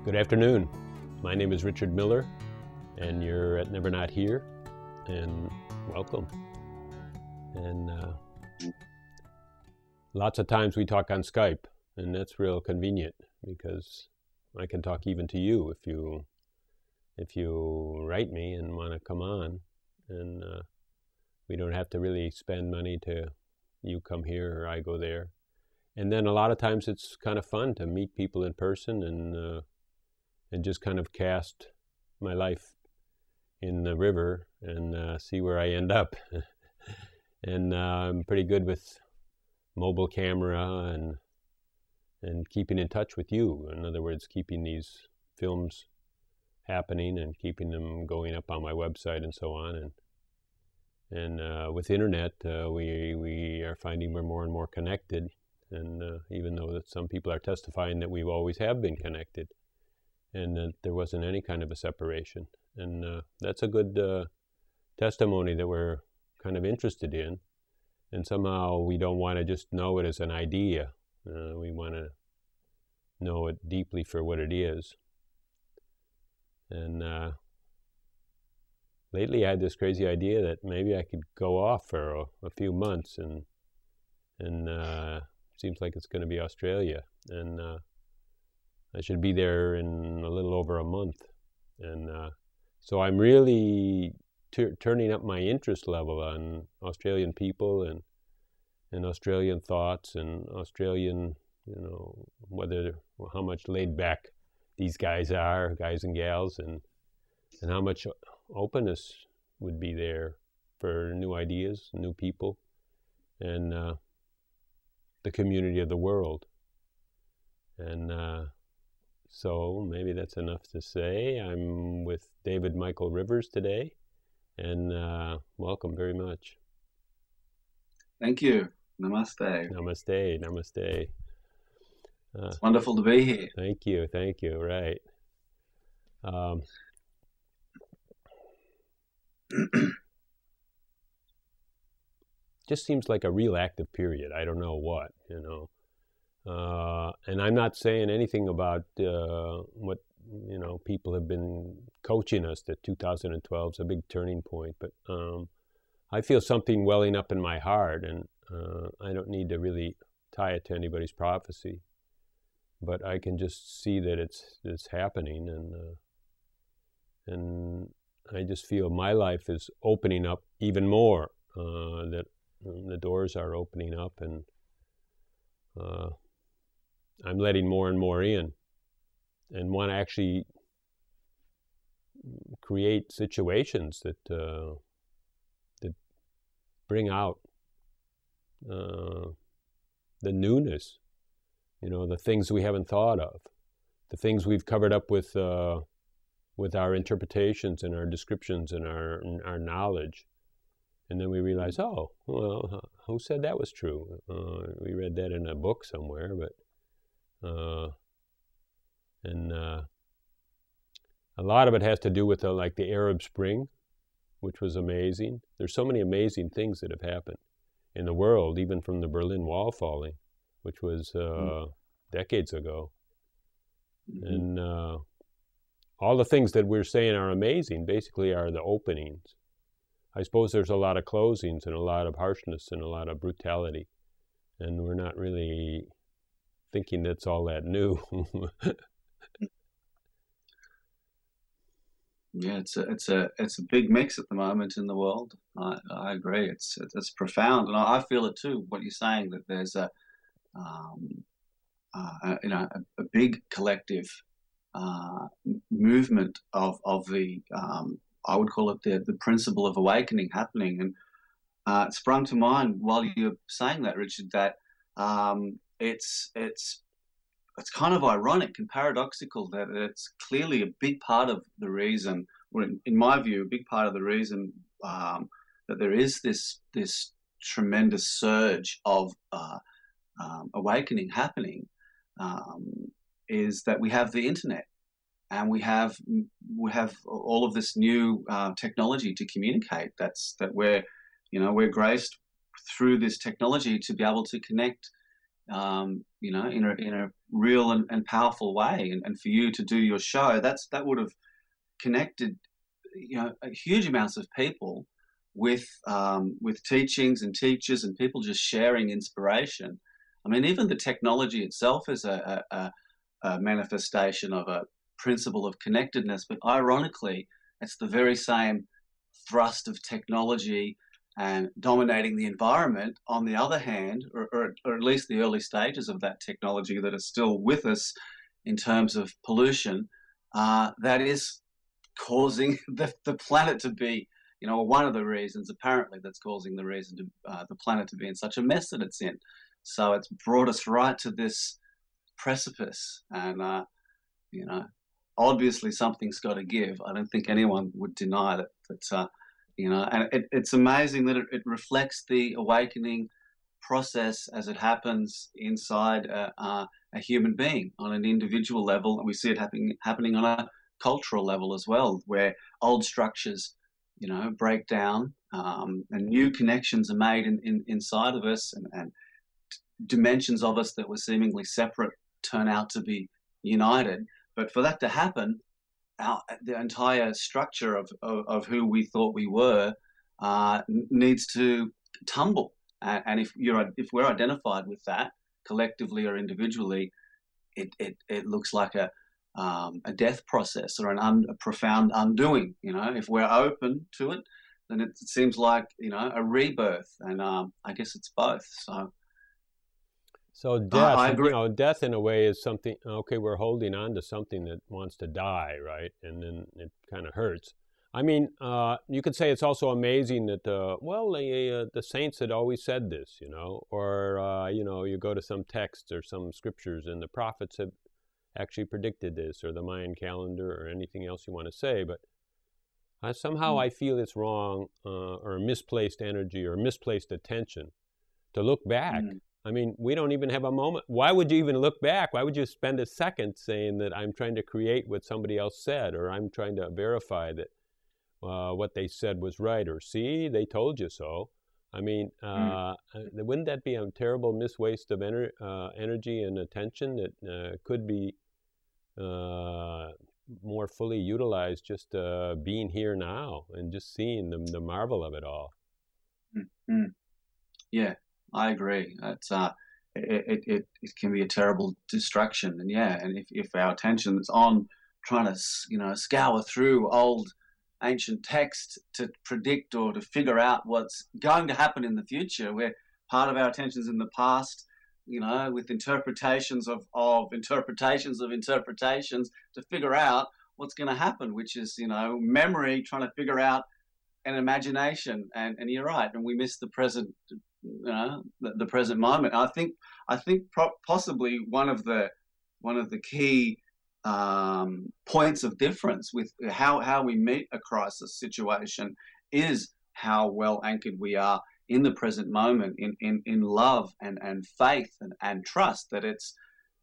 Good afternoon. My name is Richard Miller, and you're at Never Not Here, and welcome. And lots of times we talk on Skype, and that's real convenient because I can talk even to you if you write me and want to come on, and we don't have to really spend money to you come here or I go there. And then a lot of times it's kind of fun to meet people in person and just kind of cast my life in the river and see where I end up. And I'm pretty good with mobile camera and keeping in touch with you. In other words, keeping these films happening and keeping them going up on my website and so on. And with internet, we are finding we're more and more connected. And even though that some people are testifying that we always have been connected, and that there wasn't any kind of a separation. And that's a good testimony that we're kind of interested in. And somehow we don't want to just know it as an idea. We want to know it deeply for what it is. And lately I had this crazy idea that maybe I could go off for a few months, and seems like it's going to be Australia. And I should be there in a little over a month. And so I'm really turning up my interest level on Australian people and Australian thoughts and Australian, how much laid back these guys are, guys and gals, and how much openness would be there for new ideas, new people, and the community of the world. And so maybe that's enough to say. I'm with David Michael Rivers today, and welcome very much. Thank you. Namaste. Namaste, namaste. It's wonderful to be here. Thank you, right. Just seems like a real active period. I don't know what, and I'm not saying anything about what people have been coaching us that 2012 is a big turning point, but I feel something welling up in my heart, and I don't need to really tie it to anybody's prophecy, but I can just see that it's happening, and I just feel my life is opening up even more, that the doors are opening up, and I'm letting more and more in, and want to actually create situations that bring out the newness, the things we haven't thought of, the things we've covered up with our interpretations and our descriptions and our knowledge. And then we realize, oh, well, who said that was true? We read that in a book somewhere, but a lot of it has to do with like the Arab Spring, which was amazing. There's so many amazing things that have happened in the world, even from the Berlin Wall falling, which was decades ago. Mm-hmm. And all the things that we're saying are amazing basically are the openings. I suppose there's a lot of closings and a lot of harshness and a lot of brutality, and we're not really thinking that's all that new. Yeah, it's a big mix at the moment in the world. I agree. It's profound, and I feel it too. What you're saying, that there's a big collective movement of the I would call it the principle of awakening happening. And it sprung to mind while you're saying that, Richard, that it's kind of ironic and paradoxical that it's clearly a big part of the reason, or in my view, a big part of the reason that there is this tremendous surge of awakening happening is that we have the internet. And we have all of this new technology to communicate. That we're graced through this technology to be able to connect in a real and powerful way. And for you to do your show, that would have connected, huge amounts of people with teachings and teachers and people just sharing inspiration. I mean, even the technology itself is a manifestation of a principle of connectedness, but ironically, it's the very same thrust of technology and dominating the environment, on the other hand, or at least the early stages of that technology that are still with us in terms of pollution, that is causing the planet to be, one of the reasons apparently that's causing the planet to be in such a mess that it's in. So it's brought us right to this precipice, and obviously something's got to give. I don't think anyone would deny that. And it's amazing that it reflects the awakening process as it happens inside a human being on an individual level, and we see it happening on a cultural level as well, where old structures, break down, and new connections are made inside of us, and dimensions of us that were seemingly separate turn out to be united. But for that to happen, the entire structure of who we thought we were needs to tumble. And if we're identified with that collectively or individually, it looks like a death process or a profound undoing. If we're open to it, then it seems like a rebirth, and I guess it's both. So death, I agree. Death in a way is something. Okay, we're holding on to something that wants to die, right? And then it kind of hurts. I mean, you could say it's also amazing that the saints had always said this, or you go to some texts or some scriptures, and the prophets have actually predicted this, or the Mayan calendar, or anything else you want to say. But somehow I feel it's wrong, or misplaced energy, or misplaced attention to look back. I mean, we don't even have a moment. Why would you even look back? Why would you spend a second saying that I'm trying to create what somebody else said, or I'm trying to verify that what they said was right, or see, they told you so? I mean, wouldn't that be a terrible miswaste of energy and attention that could be more fully utilized just being here now and just seeing the marvel of it all? Yeah. I agree. It can be a terrible distraction, and if our attention is on trying to scour through old ancient text to predict or to figure out what's going to happen in the future, where part of our attention is in the past, with interpretations of interpretations of interpretations to figure out what's going to happen, which is memory trying to figure out an imagination, and you're right, and we miss the present. The present moment. I think possibly one of the key points of difference with how we meet a crisis situation is how well anchored we are in the present moment, in love and faith and trust that it's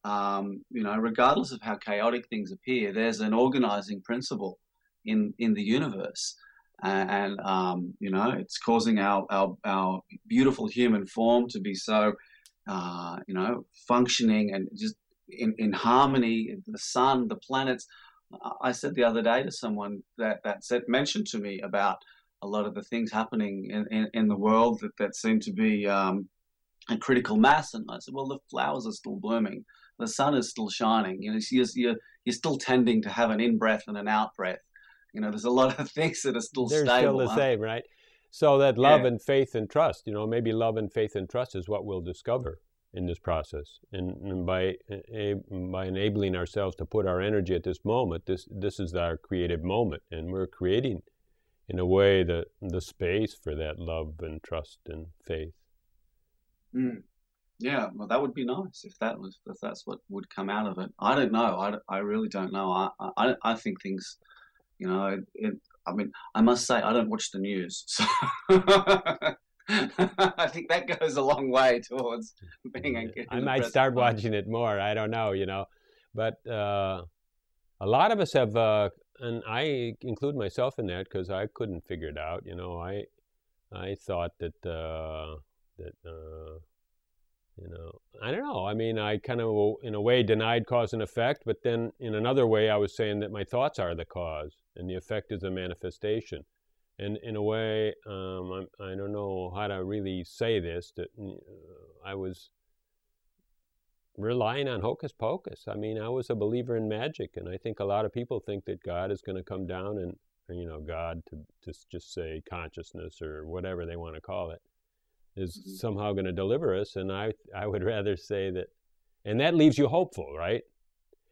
regardless of how chaotic things appear, there's an organizing principle in the universe. And it's causing our beautiful human form to be so functioning and just in harmony. The sun, the planets. I said the other day to someone that mentioned to me about a lot of the things happening in the world that seem to be a critical mass, and I said, well, the flowers are still blooming, the sun is still shining. You're still tending to have an in breath and an out breath. There's a lot of things that are still They're stable. They're still the same, right? So that love and faith and trust, maybe love and faith and trust is what we'll discover in this process. And by enabling ourselves to put our energy at this moment, this is our creative moment. And we're creating, in a way, the space for that love and trust and faith. Yeah, well, that would be nice if that's what would come out of it. I don't know. I really don't know. I think things. I mean, I must say, I don't watch the news, so I think that goes a long way towards being anchored. I might start watching it more. I don't know, but a lot of us have, and I include myself in that because I couldn't figure it out. I thought that I don't know. I mean, I kind of, in a way, denied cause and effect, but then in another way, I was saying that my thoughts are the cause and the effect is a manifestation. And in a way, I don't know how to really say this, that I was relying on hocus pocus. I mean, I was a believer in magic, and I think a lot of people think that God is going to come down and, God, to just say consciousness or whatever they want to call it, is somehow going to deliver us. And I would rather say that, and that leaves you hopeful, right?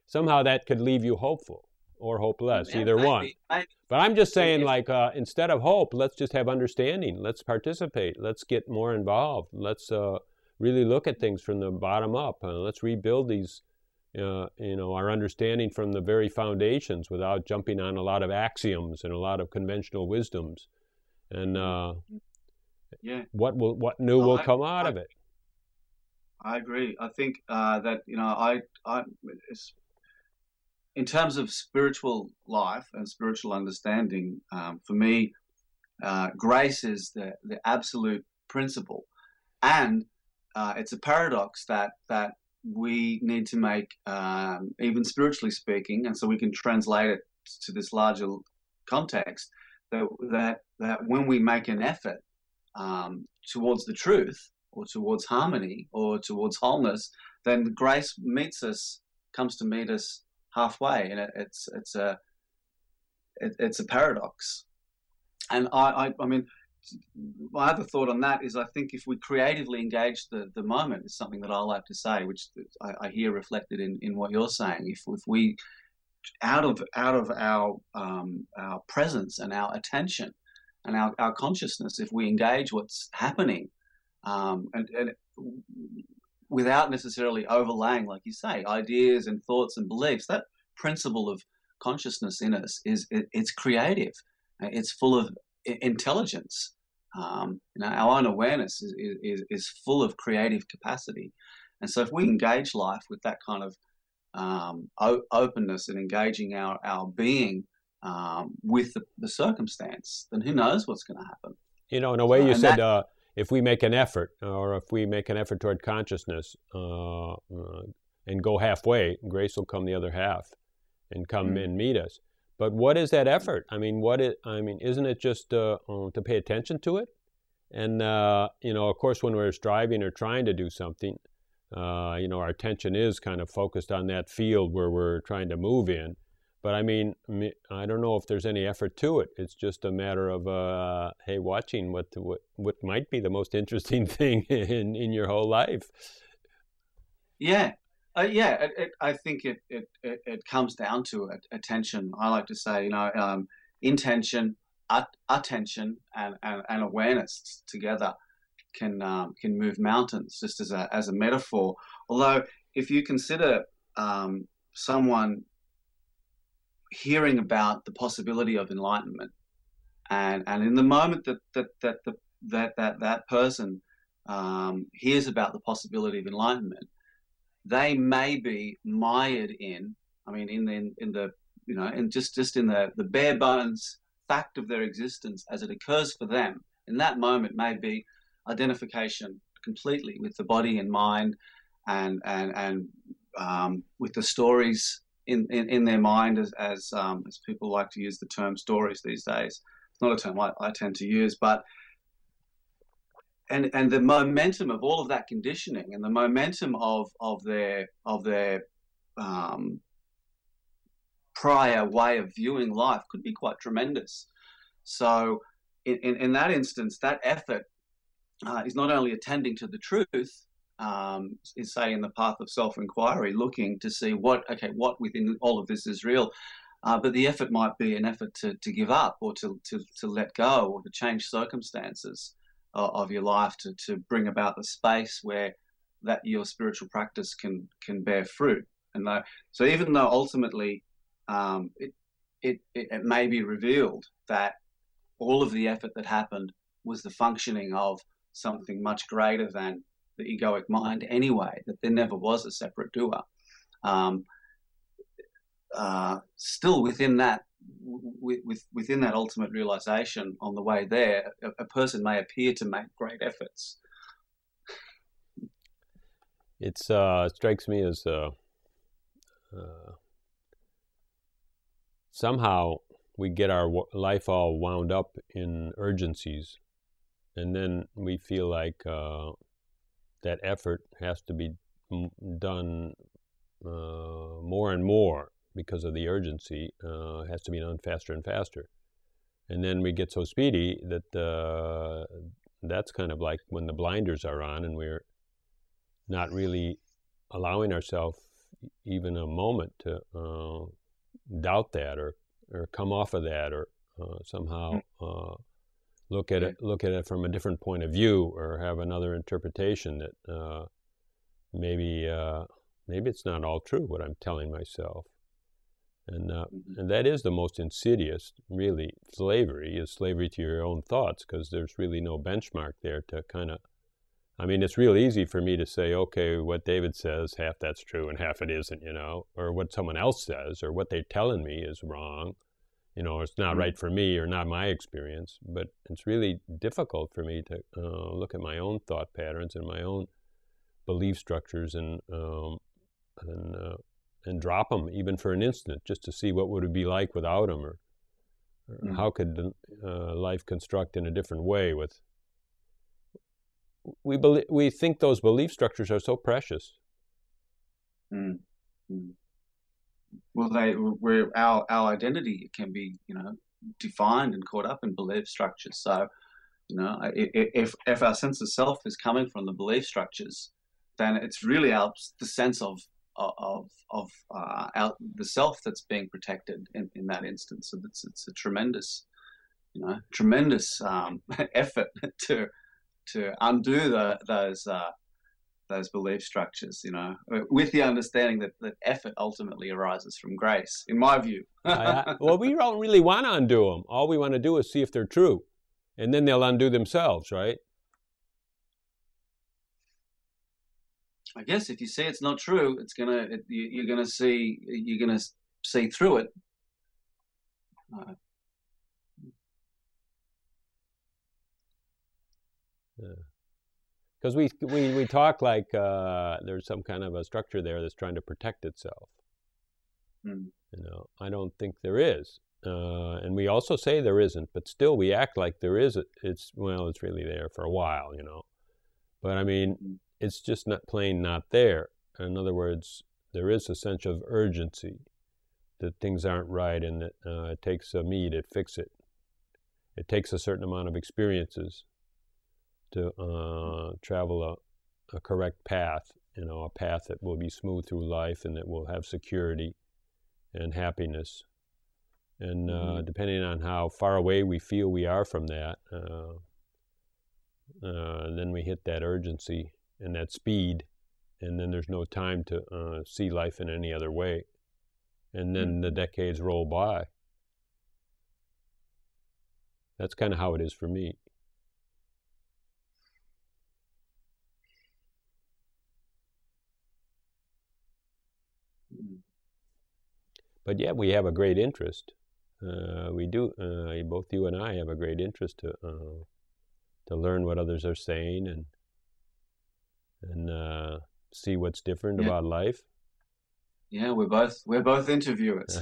Somehow that could leave you hopeful or hopeless, either one. But I'm just saying, like, instead of hope, let's just have understanding. Let's participate. Let's get more involved. Let's really look at things from the bottom up. Let's rebuild these, our understanding from the very foundations without jumping on a lot of axioms and a lot of conventional wisdoms. And what new will come out of it? I agree. I think that in terms of spiritual life and spiritual understanding, for me, grace is the absolute principle, and it's a paradox that we need to make, even spiritually speaking, and so we can translate it to this larger context. That when we make an effort towards the truth, or towards harmony, or towards wholeness, then grace comes to meet us halfway, and it's a paradox. And I mean, my other thought on that is, I think if we creatively engage the moment, is something that I like to say, which I hear reflected in what you're saying. If we out of our presence and our attention and our consciousness, if we engage what's happening, and without necessarily overlaying, like you say, ideas and thoughts and beliefs, that principle of consciousness in us it's creative. It's full of intelligence. Our own awareness is full of creative capacity, and so if we engage life with that kind of openness and engaging our being with the circumstance, then who knows what's going to happen. In a way, you said if we make an effort, or if we make an effort toward consciousness and go halfway, grace will come the other half and come and meet us. But what is that effort? I mean, isn't it just to pay attention to it? And, of course, when we're striving or trying to do something, our attention is kind of focused on that field where we're trying to move in. But I mean, I don't know if there's any effort to it. It's just a matter of, hey, watching what might be the most interesting thing in your whole life. Yeah. I think it comes down to attention. I like to say, intention, attention, and awareness together can move mountains, just as a metaphor. Although, if you consider someone hearing about the possibility of enlightenment, and in the moment that person hears about the possibility of enlightenment, they may be mired in, just in the bare bones fact of their existence as it occurs for them in that moment, may be identification completely with the body and mind, and with the stories in their mind, as people like to use the term stories these days. It's not a term I tend to use, but and the momentum of all of that conditioning, and the momentum of their prior way of viewing life could be quite tremendous. So in that instance, that effort is not only attending to the truth, is, say, in the path of self-inquiry, looking to see what within all of this is real, but the effort might be an effort to give up, or to let go, or to change circumstances of your life, to bring about the space where that your spiritual practice can bear fruit. And so even though ultimately it may be revealed that all of the effort that happened was the functioning of something much greater than the egoic mind anyway, that there never was a separate doer, still within that ultimate realization, on the way there, a person may appear to make great efforts. It's strikes me as somehow we get our life all wound up in urgencies, and then we feel like that effort has to be done more and more because of the urgency. Has to be done faster and faster, and then we get so speedy that that's kind of like when the blinders are on, and we're not really allowing ourselves even a moment to doubt that, or come off of that, or somehow look at it from a different point of view, or have another interpretation that maybe it's not all true what I'm telling myself, and that is the most insidious, really. Slavery is slavery to your own thoughts, because there's really no benchmark there to kind of. I mean, it's real easy for me to say, okay, what David says, half that's true and half it isn't, or what someone else says, or what they're telling me is wrong, it's not right for me, or not my experience. But it's really difficult for me to look at my own thought patterns and my own belief structures, and drop them even for an instant, just to see what would it be like without them, or how could life construct in a different way with. We think those belief structures are so precious. Well, our identity can be, defined and caught up in belief structures. So, if our sense of self is coming from the belief structures, then it's really the sense of the self that's being protected in that instance. So it's a tremendous effort to undo those belief structures, with the understanding that effort ultimately arises from grace, in my view. Well, we don't really want to undo them. All we want to do is see if they're true, and then they'll undo themselves, right? I guess if you see it's not true, you're gonna see through it. Because we talk like there's some kind of a structure there that's trying to protect itself. I don't think there is, and we also say there isn't, but still we act like there is. It's really there for a while, But I mean, it's just not there. In other words, there is a sense of urgency that things aren't right, and that it takes me to fix it. It takes a certain amount of experiences to travel a correct path, a path that will be smooth through life, and that will have security and happiness. And depending on how far away we feel we are from that, then we hit that urgency and that speed, and then there's no time to see life in any other way. And then the decades roll by. That's kind of how it is for me. But yeah, we have a great interest. We do. Both you and I have a great interest to learn what others are saying, and see what's different about life. Yeah, we're both interviewers.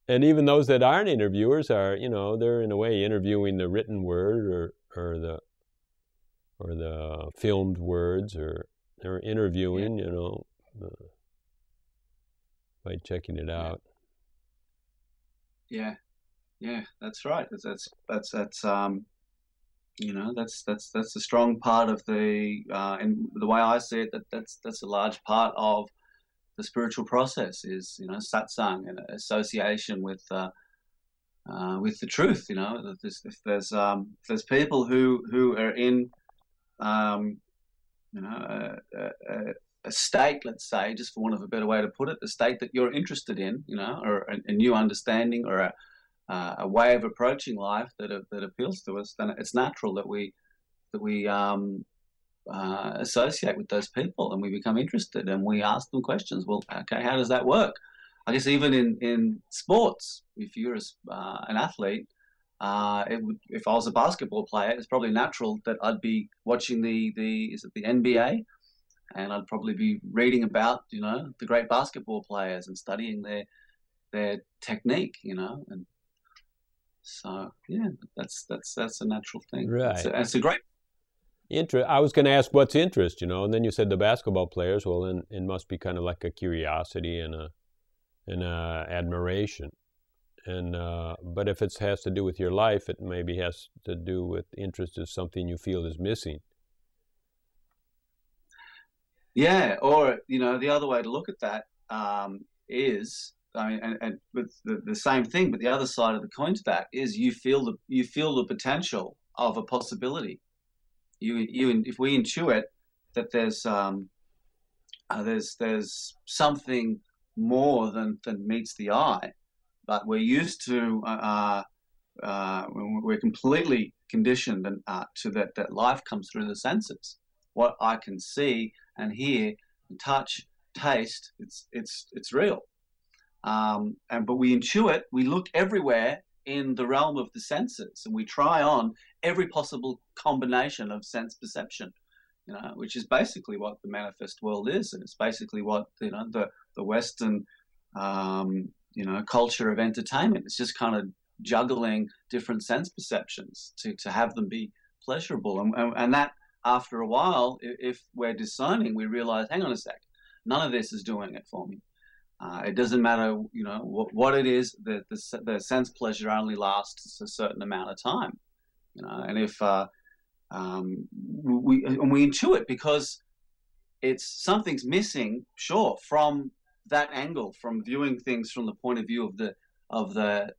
And even those that aren't interviewers are, they're in a way interviewing the written word, or the filmed words, or they're interviewing, by checking it out. Yeah, that's right. That's a strong part of and the way I see it, that's a large part of the spiritual process is, satsang and association with the truth. If there's people who are in a state, let's say, just for want of a better way to put it, a state that you're interested in, or a new understanding, or a way of approaching life that appeals to us, then it's natural that we associate with those people, and we become interested, and we ask them questions. Well, okay, how does that work? I guess even in sports, if you're an athlete, if I was a basketball player, it's probably natural that I'd be watching the NBA, and I'd probably be reading about the great basketball players and studying their technique, and so yeah, that's a natural thing. Right. It's a great. I was going to ask what's interest, and then you said the basketball players. Well, then it must be kind of like a curiosity and a admiration. And but if it has to do with your life, it maybe has to do with interest is something you feel is missing. Yeah, or the other way to look at that is, I mean, and with the same thing, but the other side of the coin to that is you feel the potential of a possibility. If we intuit that there's something more than meets the eye, but we're used to we're completely conditioned to that life comes through the senses. What I can see and hear and touch, taste, it's real. But we intuit, we look everywhere in the realm of the senses, and we try on every possible combination of sense perception, which is basically what the manifest world is, and it's basically what the Western culture of entertainment. It's just kind of juggling different sense perceptions to have them be pleasurable, and that after a while, if we're discerning, we realize, hang on a sec, none of this is doing it for me. It doesn't matter, what it is. The sense pleasure only lasts a certain amount of time, and if we intuit because it's something's missing, sure, from that angle, from viewing things from the point of view of the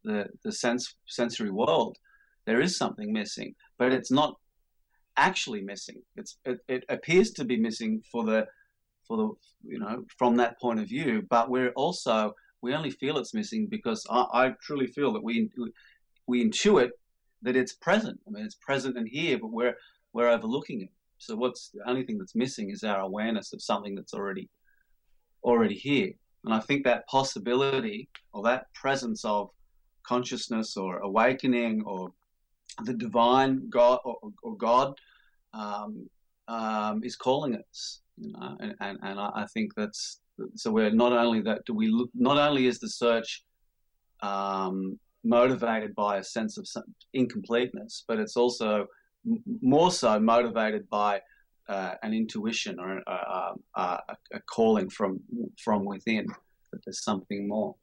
sensory world, there is something missing, but it's not actually missing. It appears to be missing for the from that point of view, but we only feel it's missing because I truly feel that we intuit that it's present. I mean, it's present and here, but we're overlooking it. So the only thing that's missing is our awareness of something that's already here. And I think that possibility, or that presence of consciousness or awakening or the divine God or God is calling us. And I think that's so. We're not only that. Do we look? Not only is the search motivated by a sense of incompleteness, but it's also more so motivated by an intuition or a calling from within, that there's something more.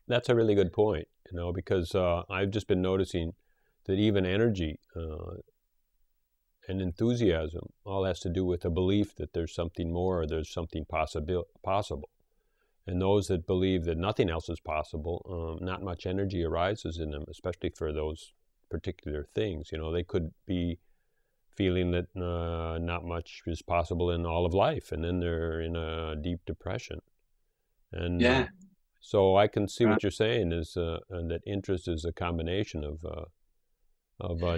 That's a really good point, because I've just been noticing that even energy and enthusiasm all has to do with a belief that there's something more or there's something possible. And those that believe that nothing else is possible, not much energy arises in them, especially for those particular things. They could be feeling that not much is possible in all of life, and then they're in a deep depression. And yeah. So I can see what you're saying is that interest is a combination of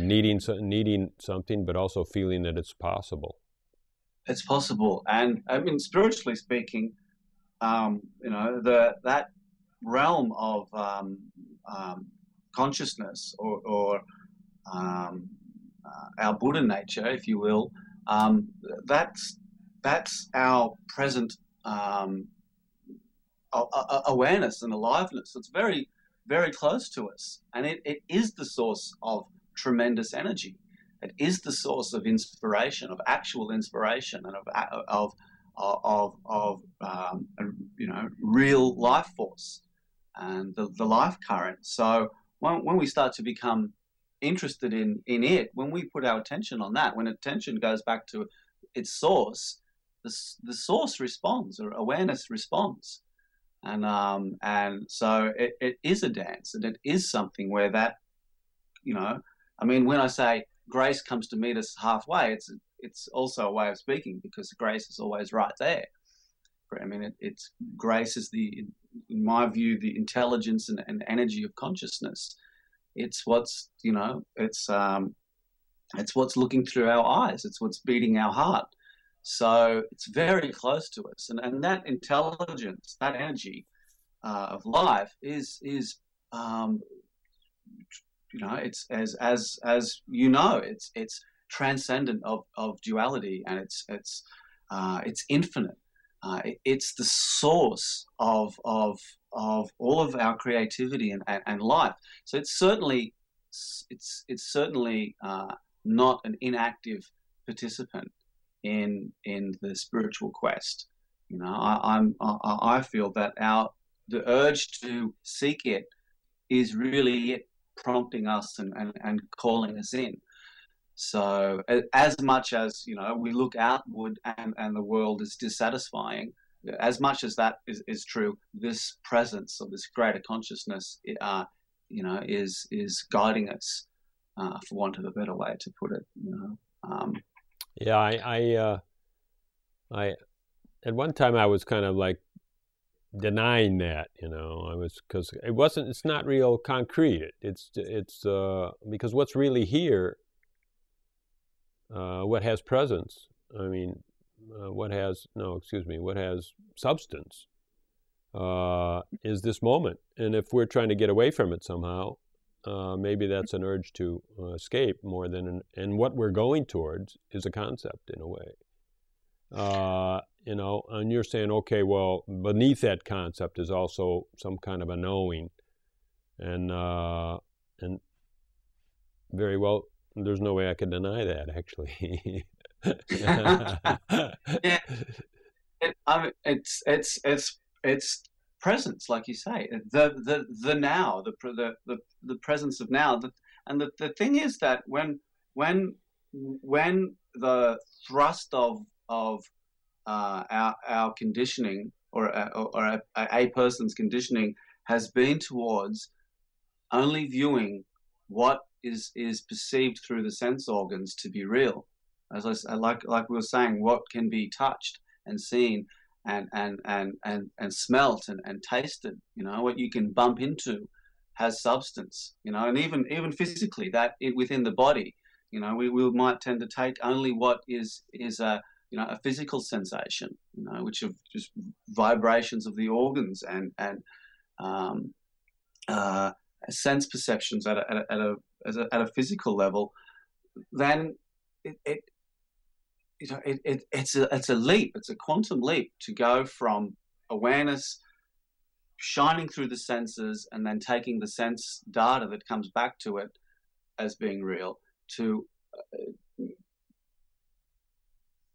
needing something, but also feeling that it's possible. It's possible, and I mean, spiritually speaking, that realm of consciousness, or our Buddha nature, if you will, that's our present awareness and aliveness. It's very, very close to us, and it is the source of tremendous energy. It is the source of inspiration, of actual inspiration, and of real life force and the life current. So when we start to become interested in it, when we put our attention on that, when attention goes back to its source, the source responds, or awareness responds, and so it is a dance, and it is something where that, I mean, when I say grace comes to meet us halfway, it's also a way of speaking, because grace is always right there. I mean, it's grace is in my view, the intelligence and energy of consciousness. It's what's it's what's looking through our eyes. It's what's beating our heart. So it's very close to us, and that intelligence, that energy of life is it's as you know, it's transcendent of duality, and it's infinite. It's the source of all of our creativity and life. So it's certainly not an inactive participant in the spiritual quest. I feel that the urge to seek it is really it prompting us and calling us in. So as much as we look outward and the world is dissatisfying, as much as that is true, this presence of this greater consciousness, is guiding us, for want of a better way to put it. Yeah, I at one time I was kind of like denying that, I was, because it's not real concrete. It's because what's really here, what has presence, I mean, what has substance, is this moment. And if we're trying to get away from it somehow, maybe that's an urge to escape more than and what we're going towards is a concept in a way. And you're saying, okay, well, beneath that concept is also some kind of a knowing, and very well, there's no way I could deny that, actually. Yeah, it's presence, like you say, the now, the presence of now. And the thing is that when the thrust of our conditioning, or a person's conditioning, has been towards only viewing what is perceived through the sense organs to be real, as like we were saying, what can be touched and seen and smelt and tasted, what you can bump into has substance, and even physically, that within the body, we might tend to take only what is a physical sensation, which are just vibrations of the organs and sense perceptions at a physical level. Then it's a leap, it's a quantum leap to go from awareness shining through the senses and then taking the sense data that comes back to it as being real, to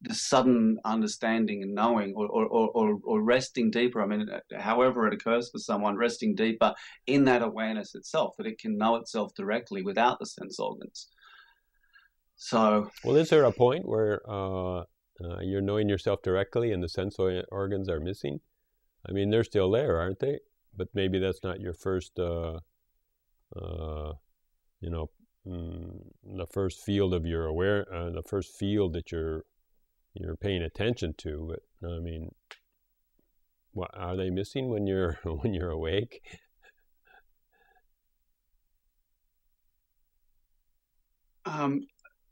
the sudden understanding and knowing, or resting deeper. I mean, however it occurs for someone, resting deeper in that awareness itself, that it can know itself directly without the sense organs. So, well, is there a point where you're knowing yourself directly and the sense organs are missing? I mean, they're still there, aren't they? But maybe that's not your first, the first field of your the first field that you're paying attention to. But I mean, what are they missing when you're awake?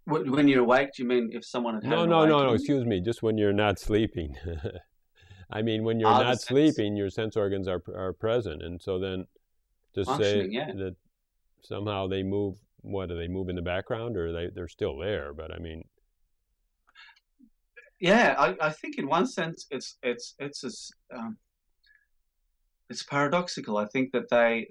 When you're awake, do you mean if someone had No, an no, awakening? no, excuse me. Just when you're not sleeping. I mean, when you're not sleeping, your sense organs are present, and so then to say that somehow they move. What do they move in the background, or they're still there? But I mean, yeah, I think in one sense it's paradoxical. I think that they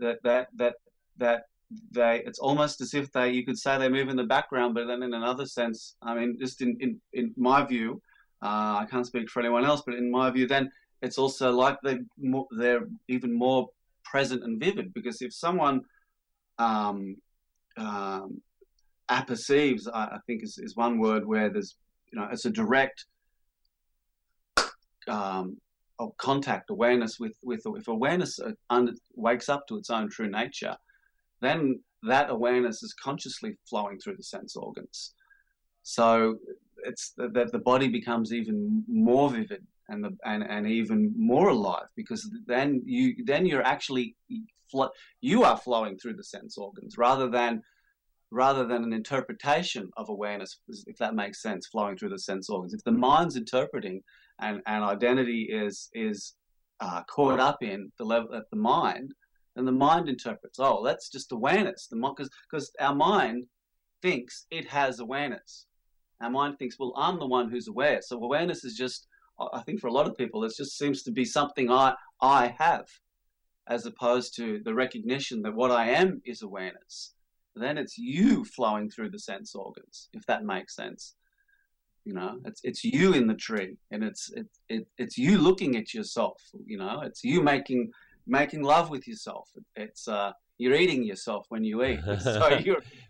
it's almost as if you could say they move in the background, but then in another sense, I mean, just in my view, I can't speak for anyone else, but in my view, then it's also like they're even more present and vivid, because if someone apperceives, I think is one word, where there's it's a direct of contact awareness with if awareness wakes up to its own true nature, then that awareness is consciously flowing through the sense organs. So it's that the body becomes even more vivid and even more alive, because then you're actually you are flowing through the sense organs rather than an interpretation of awareness, if that makes sense, flowing through the sense organs. If the mind's interpreting and identity is caught up in the level at the mind, and the mind interprets, oh, that's just awareness. Because our mind thinks it has awareness. Our mind thinks, well, I'm the one who's aware. So awareness is just, I think for a lot of people, it just seems to be something I have, as opposed to the recognition that what I am is awareness. Then it's you flowing through the sense organs, if that makes sense. You know, it's you in the tree, and it's you looking at yourself. You know, it's you making love with yourself. It's you're eating yourself when you eat.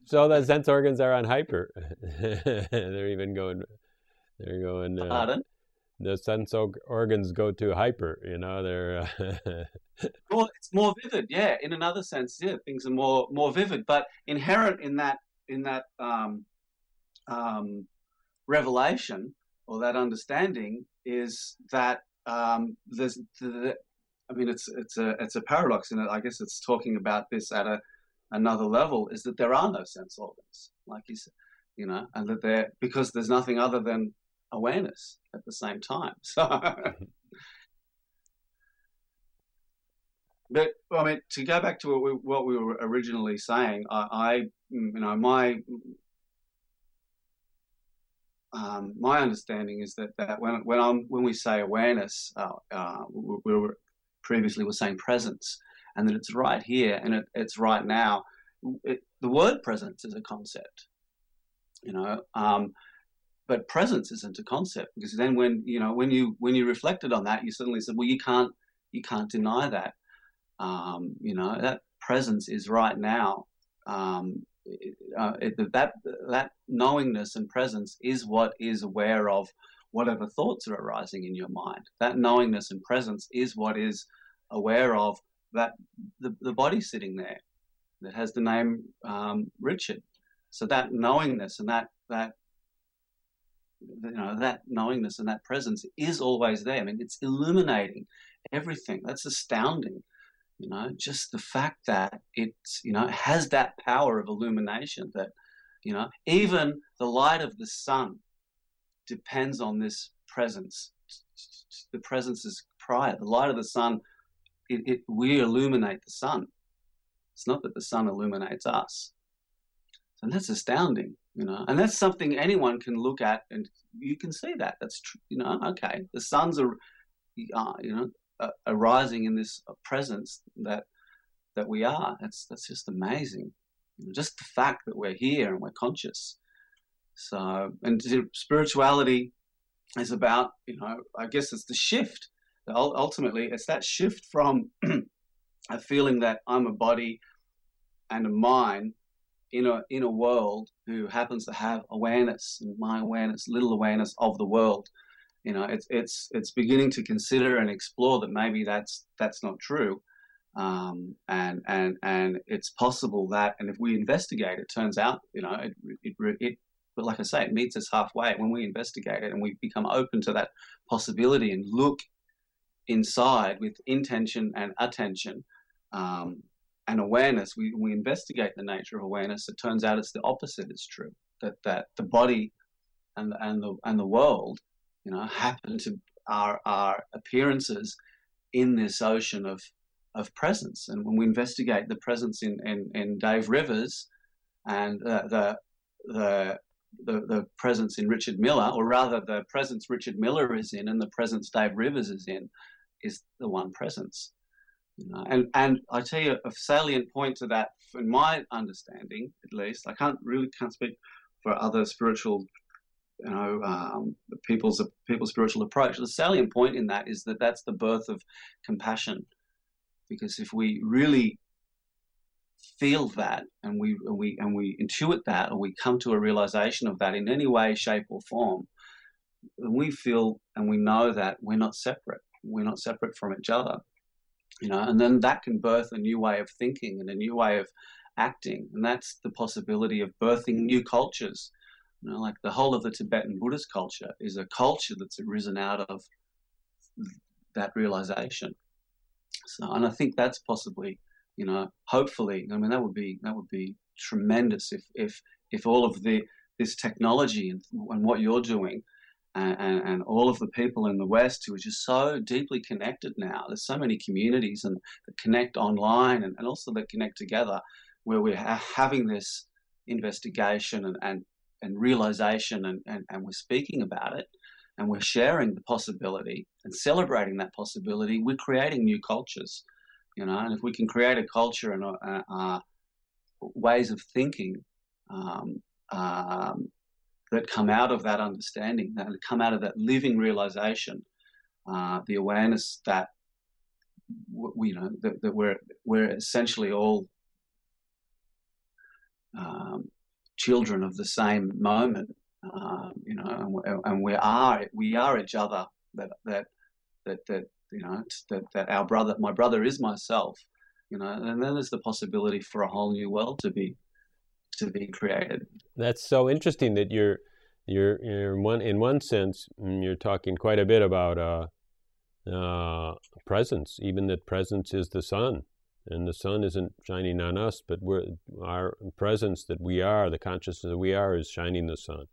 So the sense organs are on hyper. They're even going. They're going. Pardon? The sense organs go to hyper. You know, they're. Well, it's more vivid. Yeah, in another sense, yeah, things are more vivid. But inherent in that revelation or that understanding is that there's I mean, it's a paradox in it. I guess it's talking about this at another level, is that there are no sense organs, like you said, you know, and that because there's nothing other than awareness at the same time. So, but I mean, to go back to what we were originally saying, I you know, my understanding is that when we say awareness, we were previously saying presence, and that it's right here and it's right now. The word presence is a concept, you know, but presence isn't a concept, because then when you reflected on that, you suddenly said, well, you can't deny that, you know, that presence is right now. That knowingness and presence is what is aware of whatever thoughts are arising in your mind. That knowingness and presence is what is aware of that the body sitting there that has the name Richard. So that knowingness and that knowingness and that presence is always there. I mean, it's illuminating everything. That's astounding. You know, just the fact that it's, you know, it has that power of illumination, that, you know, even the light of the sun depends on this presence. The presence is prior. The light of the sun, we illuminate the sun. It's not that the sun illuminates us. And that's astounding, you know, and that's something anyone can look at and you can see that. That's true, you know, okay, the suns are, you know, arising in this presence that we are. That's just amazing. You know, just the fact that we're here and we're conscious. So, and spirituality is about, you know, I guess it's the shift. Ultimately, it's that shift from a feeling that I'm a body and a mind in a world who happens to have awareness, and my awareness, little awareness of the world. You know, it's beginning to consider and explore that maybe that's not true, and it's possible that, and if we investigate, it turns out, you know, but like I say, it meets us halfway when we investigate it and we become open to that possibility and look inside with intention and attention, and awareness. We investigate the nature of awareness. It turns out it's the opposite is true. That the body and the world, you know, happen to are appearances in this ocean of presence. And when we investigate the presence in Dave Rivers and the presence in Richard Miller, or rather the presence Richard Miller is in and the presence Dave Rivers is in, is the one presence. You know, and I tell you a salient point to that, in my understanding, at least, I can't speak for other spiritual, you know, people's spiritual approach. The salient point in that is that that's the birth of compassion, because if we really feel that and we intuit that, or we come to a realization of that in any way, shape, or form, then we feel and we know that we're not separate. We're not separate from each other. You know, and then that can birth a new way of thinking and a new way of acting, and that's the possibility of birthing new cultures. You know, like the whole of the Tibetan Buddhist culture is a culture that's arisen out of that realization. So, and I think that's possibly, you know, hopefully, I mean, that would be tremendous if all of this technology and what you're doing and all of the people in the West who are just so deeply connected now. There's so many communities and that connect online and also that connect together, where we're having this investigation and realization, and we're speaking about it, and we're sharing the possibility and celebrating that possibility. We're creating new cultures, and if we can create a culture and ways of thinking that come out of that understanding, that come out of that living realization, the awareness that that we're essentially all children of the same moment, and we are each other. That our brother, my brother, is myself. And then there's the possibility for a whole new world to be created. That's so interesting that you're in one sense you're talking quite a bit about presence, even that presence is the sun, and the sun isn't shining on us, but our presence, that we are, the consciousness that we are, is shining the sun,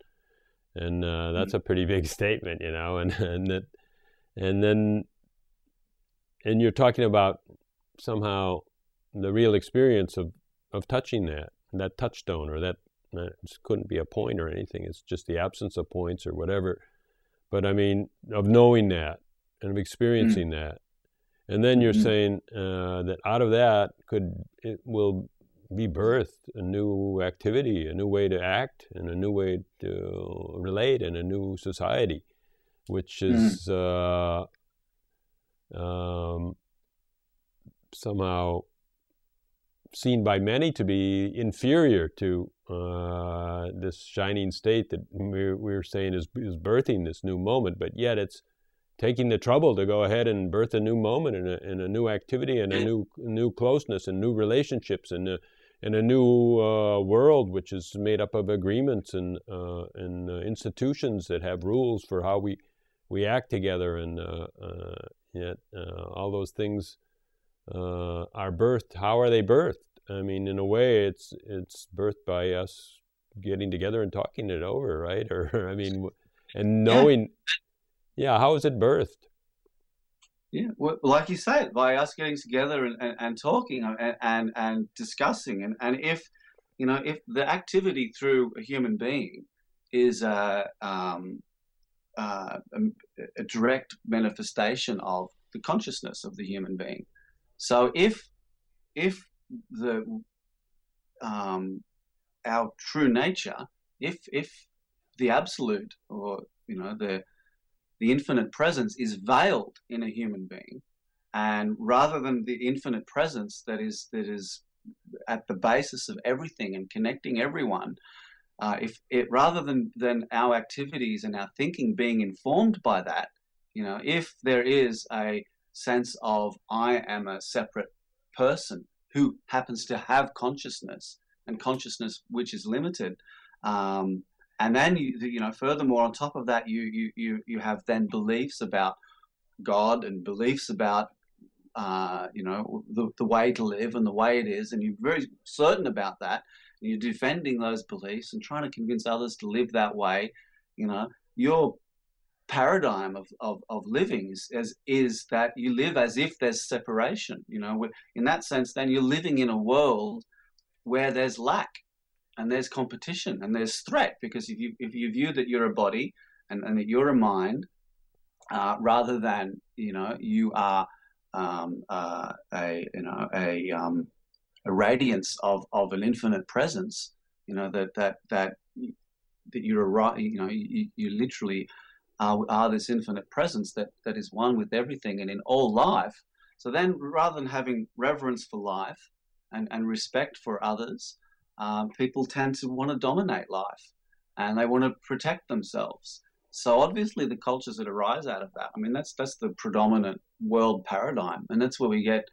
and that's a pretty big statement, and you're talking about somehow the real experience of touching that touchstone, or that couldn't be a point or anything. It's just the absence of points or whatever. But I mean, of knowing that and of experiencing that. And then you're saying that out of that it will be birthed a new activity, a new way to act, and a new way to relate, and a new society, which is somehow seen by many to be inferior to this shining state that we're saying is birthing this new moment, but yet it's taking the trouble to go ahead and birth a new moment and a new activity and a new closeness and new relationships and a new world, which is made up of agreements and institutions that have rules for how we act together, and yet all those things are birthed. How are they birthed? I mean, in a way, it's birthed by us getting together and talking it over, right? Or I mean, and knowing, how is it birthed? Yeah, well, like you say, by us getting together and talking and discussing, and if the activity through a human being is a direct manifestation of the consciousness of the human being. So if our true nature, if the absolute, or the infinite presence is veiled in a human being, and rather than the infinite presence that is at the basis of everything and connecting everyone, if it, rather than our activities and our thinking being informed by that, if there is a sense of I am a separate person who happens to have consciousness, and consciousness which is limited, and then furthermore on top of that, you have then beliefs about God and beliefs about the way to live and the way it is, and you're very certain about that, and you're defending those beliefs and trying to convince others to live that way. Your paradigm of living is that you live as if there's separation. In that sense, then you're living in a world where there's lack and there's competition and there's threat, because if you view that you're a body and that you're a mind, rather than you are a radiance of an infinite presence, that you're right, you literally are this infinite presence that is one with everything and in all life. So then, rather than having reverence for life and respect for others, people tend to want to dominate life, and they want to protect themselves. So obviously the cultures that arise out of that, I mean, that's the predominant world paradigm, and that's where we get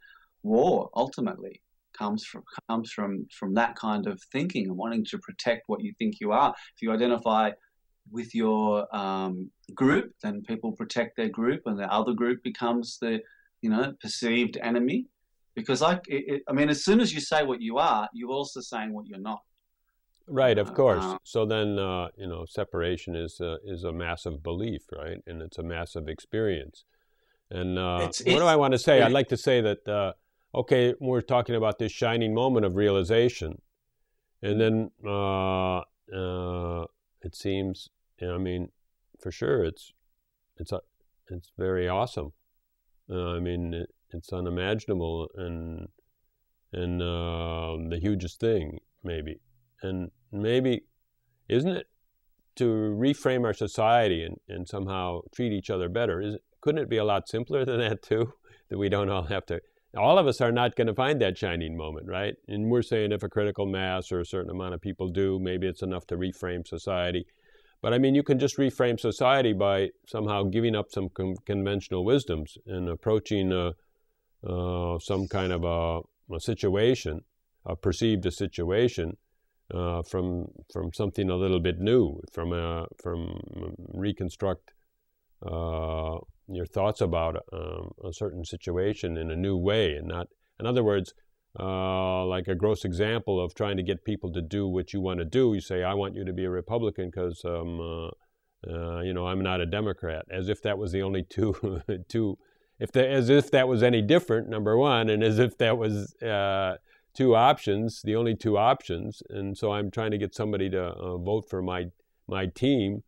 war ultimately comes from that kind of thinking and wanting to protect what you think you are. If you identify with your group, then people protect their group, and the other group becomes the perceived enemy. Because I mean, as soon as you say what you are, you're also saying what you're not. Right, of course. Uh, So then, separation is a massive belief, right? And it's a massive experience. And what do I it's want to say? I'd it, like to say that, okay, we're talking about this shining moment of realization. And then it seems, I mean, for sure, it's a, it's very awesome. I mean, it's unimaginable and the hugest thing, maybe. And maybe, isn't it, to reframe our society and somehow treat each other better? Couldn't it be a lot simpler than that too? That we don't all have to. All of us are not going to find that shining moment, right? And we're saying if a critical mass or a certain amount of people do, maybe it's enough to reframe society. But I mean, you can just reframe society by somehow giving up some conventional wisdoms and approaching some kind of a situation, a perceived a situation from something a little bit new, from reconstruct your thoughts about a certain situation in a new way, and not, in other words, like a gross example of trying to get people to do what you want to do. You say, I want you to be a Republican because I'm not a Democrat, as if that was the only two as if that was any different, number one, and as if that was two options, the only two options. And so I'm trying to get somebody to vote for my team.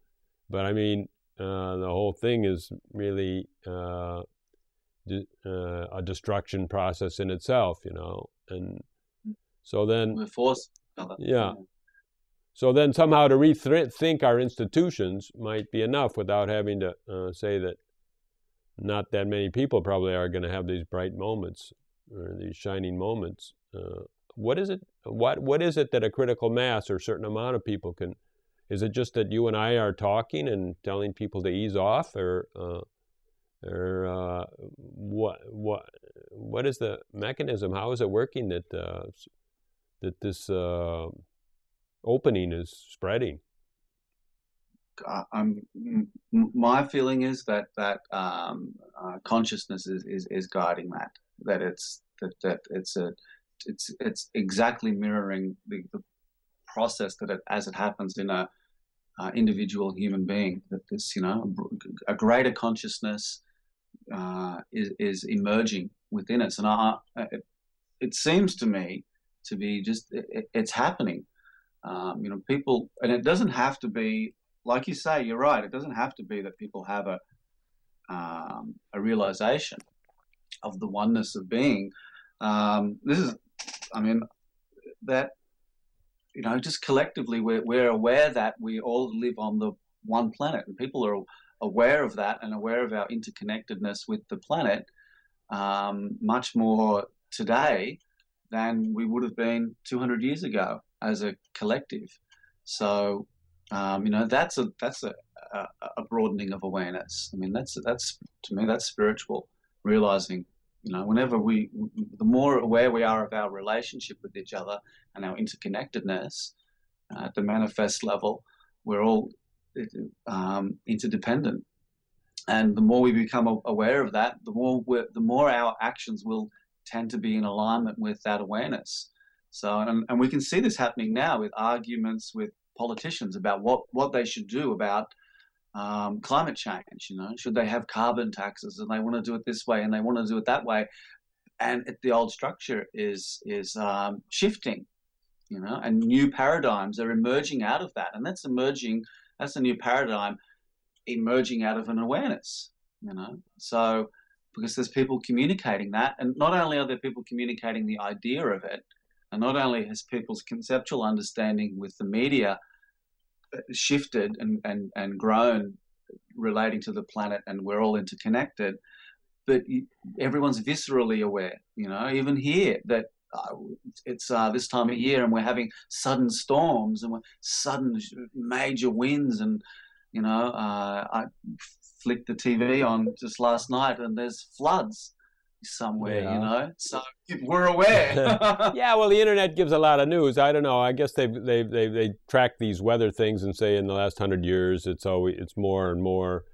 But I mean, the whole thing is really a destruction process in itself, And so then, we're forced. yeah. So then somehow to rethink our institutions might be enough without having to say that not that many people probably are going to have these bright moments or these shining moments. What is it? What is it that a critical mass or a certain amount of people can? Is it just that you and I are talking and telling people to ease off, or what is the mechanism? How is it working that this opening is spreading? My feeling is that consciousness is guiding that. That it's exactly mirroring the process that as it happens in a individual human being. That this, a greater consciousness is emerging within us, and it seems to me to be just it's happening. People, and it doesn't have to be like you say. You're right. It doesn't have to be that people have a realization of the oneness of being. This is, I mean, that just collectively we're aware that we all live on the one planet, and people are aware of that and aware of our interconnectedness with the planet much more today than we would have been 200 years ago as a collective. So that's a broadening of awareness. I mean, that's to me, that's spiritual, realizing, whenever the more aware we are of our relationship with each other and our interconnectedness at the manifest level, we're all interdependent. And the more we become aware of that, the more our actions will tend to be in alignment with that awareness. So, and we can see this happening now with arguments with politicians about what they should do about climate change. Should they have carbon taxes, and they want to do it this way and they want to do it that way, and the old structure is shifting, and new paradigms are emerging out of that, and that's a new paradigm emerging out of an awareness, so because there's people communicating that, and not only are there people communicating the idea of it, and not only has people's conceptual understanding with the media shifted and grown relating to the planet, and we're all interconnected, but everyone's viscerally aware, even here, that it's this time of year and we're having sudden storms and sudden major winds, and I flicked the TV on just last night and there's floods somewhere, Yeah. so we're aware. Yeah, well, the internet gives a lot of news. I don't know. I guess they track these weather things and say in the last 100 years it's more and more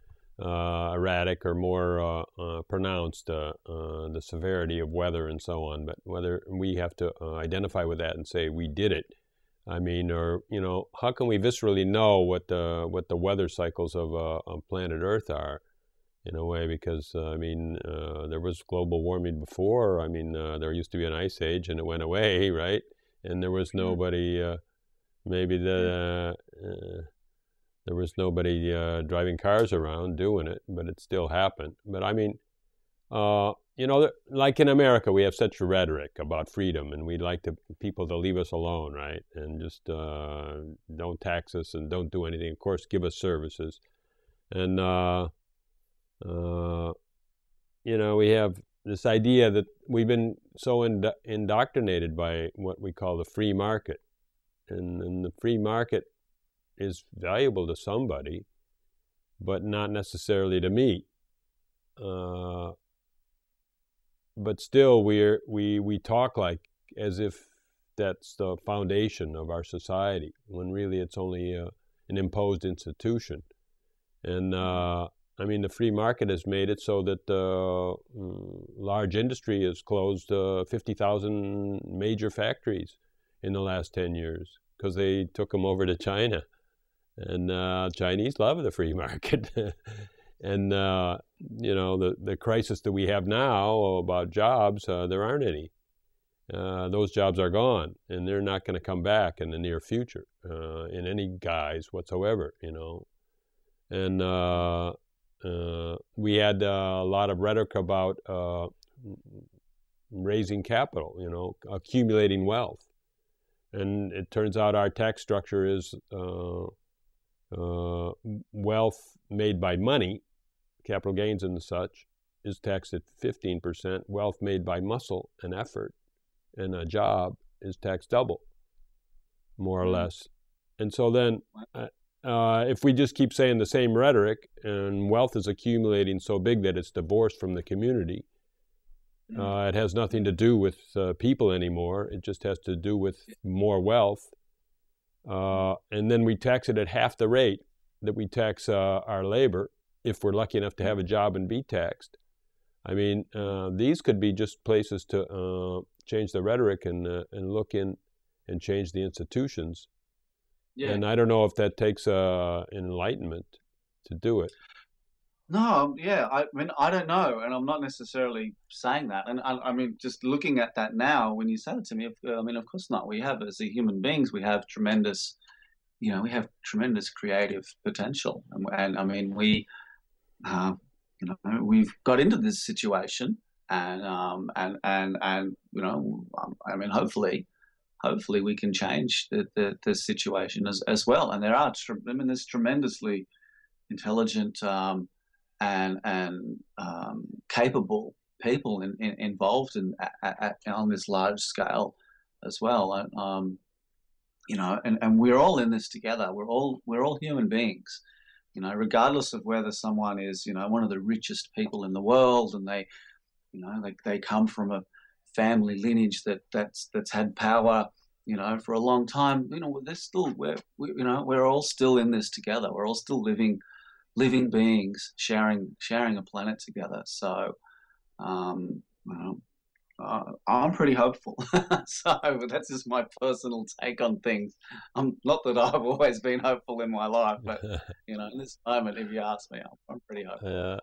erratic or more pronounced, the severity of weather and so on. But whether we have to identify with that and say we did it, I mean, or how can we viscerally know what the weather cycles of planet Earth are, in a way? Because I mean, there was global warming before. I mean, there used to be an ice age, and it went away, right? And there was nobody. Maybe there was nobody driving cars around doing it, but it still happened. But I mean, like in America, we have such rhetoric about freedom, and we'd like people to leave us alone, right? And just don't tax us and don't do anything. Of course, give us services. And, we have this idea that we've been so indoctrinated by what we call the free market. And the free market is valuable to somebody, but not necessarily to me. But still, we talk like as if that's the foundation of our society, when really it's only an imposed institution. And I mean, the free market has made it so that large industry has closed 50,000 major factories in the last 10 years because they took them over to China. And Chinese love the free market. And, the crisis that we have now about jobs, there aren't any. Those jobs are gone, and they're not going to come back in the near future in any guise whatsoever, And we had a lot of rhetoric about raising capital, accumulating wealth. And it turns out our tax structure is wealth made by money, capital gains and such, is taxed at 15%. Wealth made by muscle and effort and a job is taxed double, more or less. And so then if we just keep saying the same rhetoric and wealth is accumulating so big that it's divorced from the community, it has nothing to do with people anymore. It just has to do with more wealth. And then we tax it at half the rate that we tax our labor, if we're lucky enough to have a job and be taxed. I mean, these could be just places to change the rhetoric and look in and change the institutions. Yeah. And I don't know if that takes enlightenment to do it. No, yeah, I mean, I don't know, and I'm not necessarily saying that. And I mean, just looking at that now, when you said it to me, I mean, of course not. We have, as human beings, we have tremendous creative potential, and I mean, we've got into this situation, and I mean, hopefully we can change the situation as well. And there's tremendously intelligent and capable people involved on this large scale as well. And and we're all in this together. We're all human beings, regardless of whether someone is one of the richest people in the world, and they come from a family lineage that's had power for a long time. We're all still in this together. We're all still living beings sharing a planet together. So I'm pretty hopeful. So that's just my personal take on things. Not that I've always been hopeful in my life, but in this moment, if you ask me, I'm pretty hopeful. Yeah.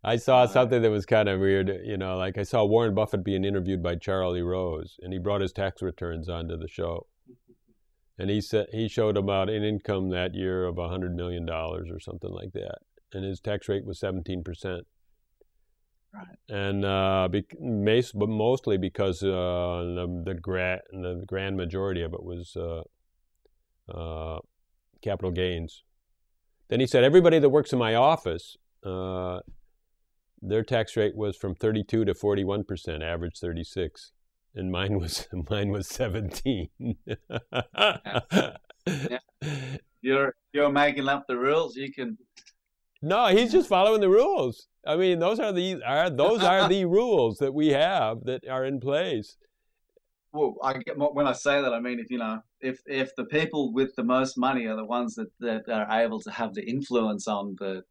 I saw something that was kind of weird, like I saw Warren Buffett being interviewed by Charlie Rose, and he brought his tax returns onto the show. And he showed about an income that year of $100 million or something like that, and his tax rate was 17%. Right. And but mostly because the grand majority of it was capital gains. Then he said everybody that works in my office, their tax rate was from 32 to 41%, average 36. And mine was 17. Yeah. You're making up the rules. You can. No, he's just following the rules. I mean, those are the rules that we have that are in place. Well, when I say that, I mean if the people with the most money are the ones that are able to have the influence on the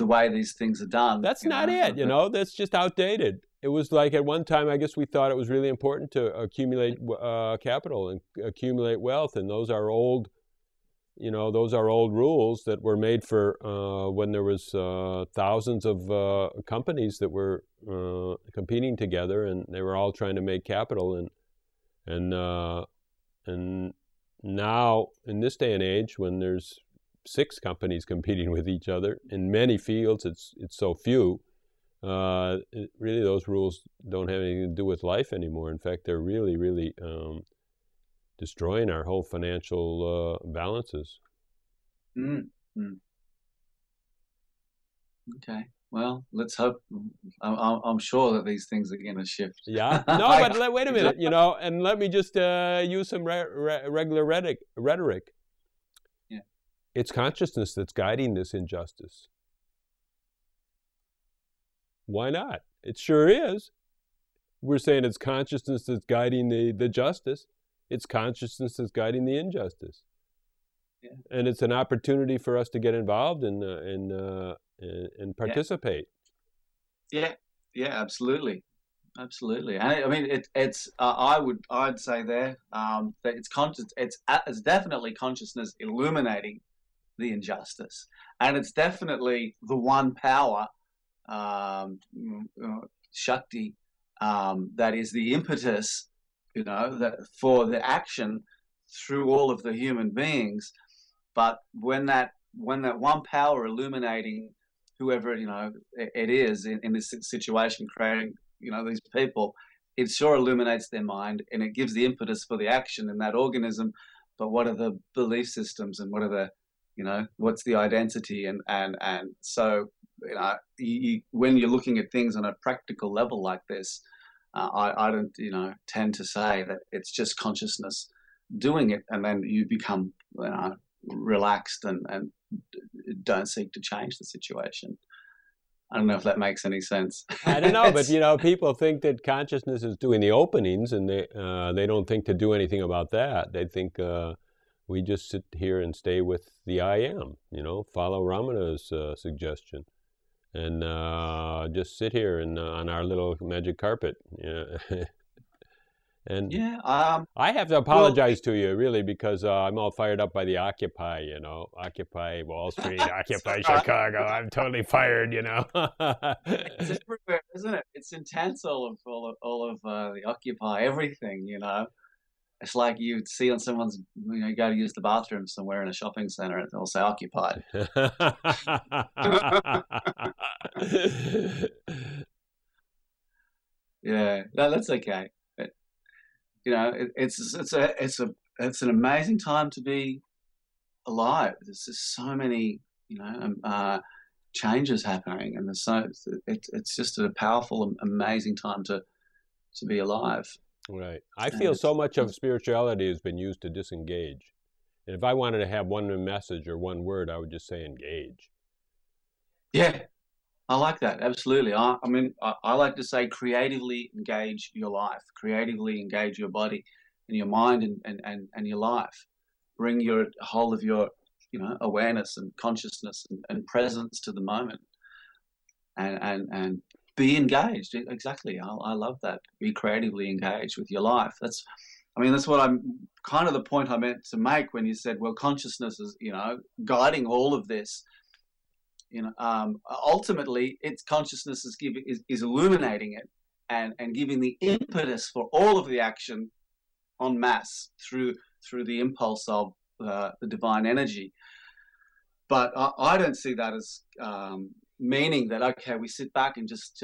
way these things are done. That's not it. That's just outdated. it was like at one time, I guess we thought it was really important to accumulate capital and accumulate wealth, and those are old, those are old rules that were made for when there was thousands of companies that were competing together, and they were all trying to make capital, and now in this day and age, when there's 6 companies competing with each other in many fields, it's so few. Really, those rules don't have anything to do with life anymore. In fact, they're really, really destroying our whole financial balances. Okay. Well, let's hope. I'm sure that these things are going to shift. Yeah. No, but wait a minute, and let me just use some regular rhetoric. Yeah. It's consciousness that's guiding this injustice. Why not? It sure is. We're saying it's consciousness that's guiding the justice. It's consciousness that's guiding the injustice. Yeah. And it's an opportunity for us to get involved and participate. Yeah, absolutely. And I mean, I'd say there that it's conscious. It's definitely consciousness illuminating the injustice, and it's definitely the one power, Shakti, that is the impetus, that for the action through all of the human beings. But when that one power illuminating whoever it is in this situation, creating these people, it sure illuminates their mind and it gives the impetus for the action in that organism. But what are the belief systems, and what are the what's the identity, and so when you're looking at things on a practical level like this, I don't tend to say that it's just consciousness doing it, and then you become relaxed and don't seek to change the situation. I don't know if that makes any sense. I don't know, but people think that consciousness is doing the openings, and they don't think to do anything about that. They think we just sit here and stay with the I am, follow Ramana's suggestion, and just sit here on our little magic carpet. And I have to apologize to you, really, because I'm all fired up by the Occupy, Occupy Wall Street, Occupy Chicago. I'm totally fired, It's everywhere, isn't it? It's intense, all of the Occupy, everything, It's like you'd see on someone's, you go to use the bathroom somewhere in a shopping center, and they'll say occupied. Yeah, no, that's okay. It's an amazing time to be alive. There's just so many, changes happening, and it's just a powerful, amazing time to be alive. Right. I feel so much of spirituality has been used to disengage. And if I wanted to have one message or one word, I would just say engage. Yeah, I like that. Absolutely. I mean, I like to say creatively engage your life, creatively engage your body and your mind and your life. Bring your whole of your, awareness and consciousness and presence to the moment, and be engaged. Exactly. I love that. Be creatively engaged with your life. That's what I'm kind of the point I meant to make when you said, well, consciousness is, guiding all of this. Ultimately, its consciousness is illuminating it and giving the impetus for all of the action en masse through the impulse of the divine energy. But I don't see that as meaning that, okay, we sit back and just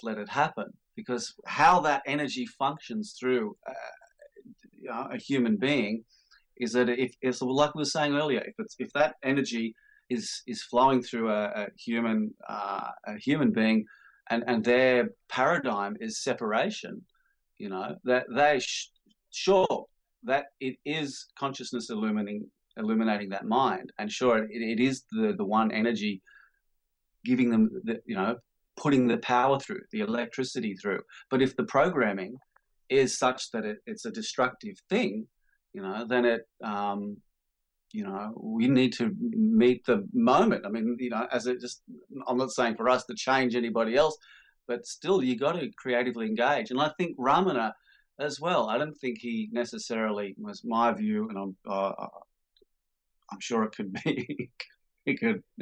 let it happen, because how that energy functions through a human being is that if it's like we were saying earlier, if that energy is flowing through a human being, and their paradigm is separation, that they sure that it is consciousness illuminating that mind, and sure it is the one energy giving them putting the power through, the electricity through. But if the programming is such that it's a destructive thing, then it we need to meet the moment. I mean, I'm not saying for us to change anybody else, but still you got to creatively engage. And I think Ramana as well. I don't think he necessarily was my view, and I'm sure it could be.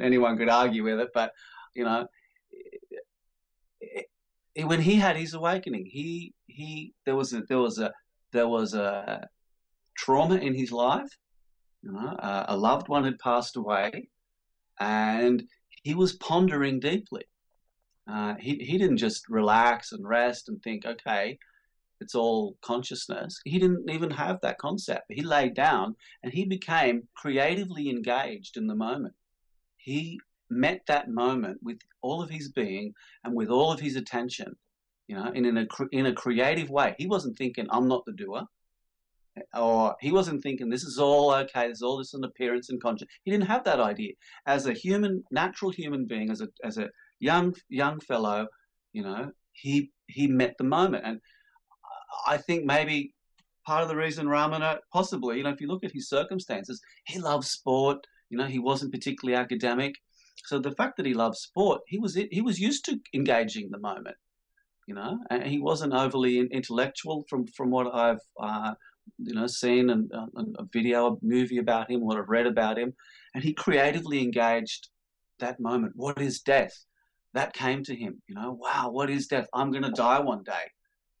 Anyone could argue with it, but you know, when he had his awakening, there was a trauma in his life. You know, a loved one had passed away, and he was pondering deeply. He didn't just relax and rest and think, okay, it's all consciousness. He didn't even have that concept. He laid down and he became creatively engaged in the moment. He met that moment with all of his being and with all of his attention, you know, in a creative way. He wasn't thinking, I'm not the doer. Or he wasn't thinking, this is all okay, there's all this an appearance and conscience. He didn't have that idea. As a human, natural human being, as a young fellow, you know, he met the moment. And I think maybe part of the reason Ramana, possibly, you know, if you look at his circumstances, he loved sport. You know, he wasn't particularly academic. So the fact that he loved sport, he was used to engaging the moment. You know, and he wasn't overly intellectual from what I've you know, seen and a video, a movie about him, what I've read about him, and he creatively engaged that moment. What is death? That came to him. You know, wow, what is death? I'm going to die one day.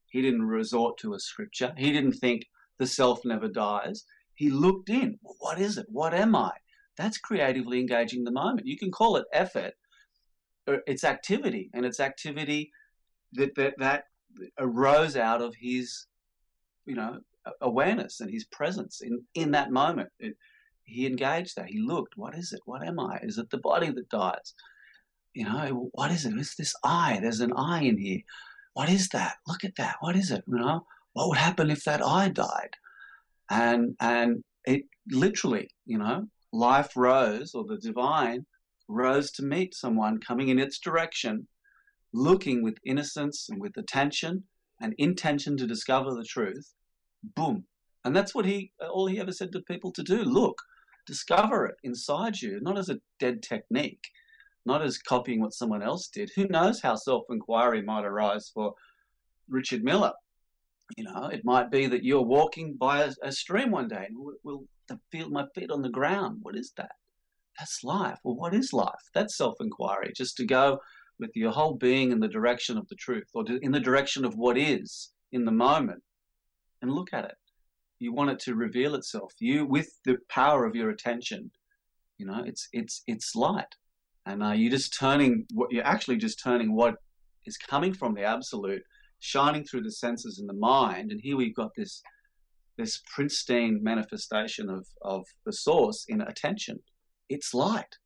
He didn't resort to a scripture. He didn't think the self never dies. He looked in. Well, what is it? What am I? That's creatively engaging the moment. You can call it effort. It's activity, and it's activity that arose out of his, you know, awareness and his presence in that moment. He engaged that. He looked. What is it? What am I? Is it the body that dies? You know, what is it? It's this eye. There's an eye in here. What is that? Look at that. What is it? You know, what would happen if that eye died? And it literally, you know, life rose, or the divine rose to meet someone coming in its direction, looking with innocence and with attention and intention to discover the truth. Boom. And that's what all he ever said to people to do. Look, discover it inside you, not as a dead technique, not as copying what someone else did. Who knows how self-inquiry might arise for Richard Miller? You know, it might be that you're walking by a stream one day and will feel my feet on the ground. What is that? That's life. Well, what is life? That's self-inquiry, just to go with your whole being in the direction of the truth, or in the direction of what is in the moment, and look at it. You want it to reveal itself. You, with the power of your attention, you know, it's light, and you're actually just turning what is coming from the absolute, shining through the senses in the mind. And here we've got this pristine manifestation of the source in attention. It's light.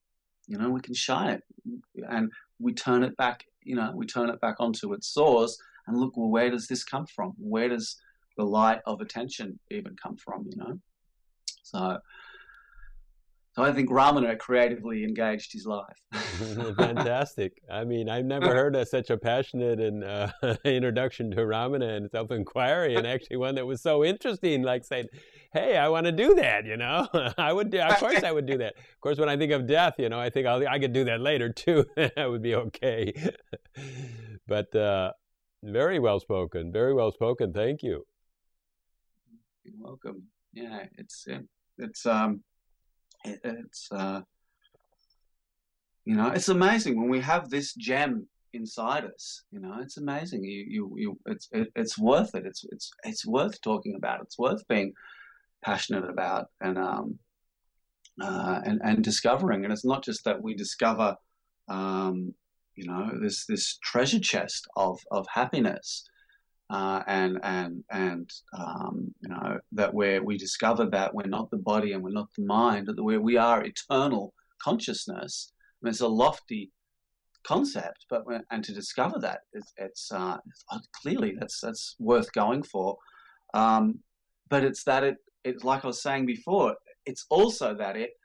You know, we can shine it, and we turn it back. You know, we turn it back onto its source, and look. Well, where does this come from? Where does the light of attention even come from? You know, so I think Ramana creatively engaged his life. Fantastic. I mean, I've never heard of such a passionate and introduction to Ramana and self-inquiry, and actually one that was so interesting, like saying, hey, I want to do that, you know. I would do, of course I would do that. Of course, when I think of death, you know, I think I could do that later too. That would be okay. But very well spoken, very well spoken. Thank you. You're welcome. Yeah, it's you know, it's amazing when we have this gem inside us. You know, it's amazing. It's worth it. It's worth talking about. It's worth being passionate about and discovering. And it's not just that we discover, you know, this treasure chest of happiness. And you know, that we discover that we're not the body and we're not the mind, that we are eternal consciousness. I mean, it's a lofty concept, and to discover that, it's clearly that's worth going for. But it's that it's like I was saying before. It's also that it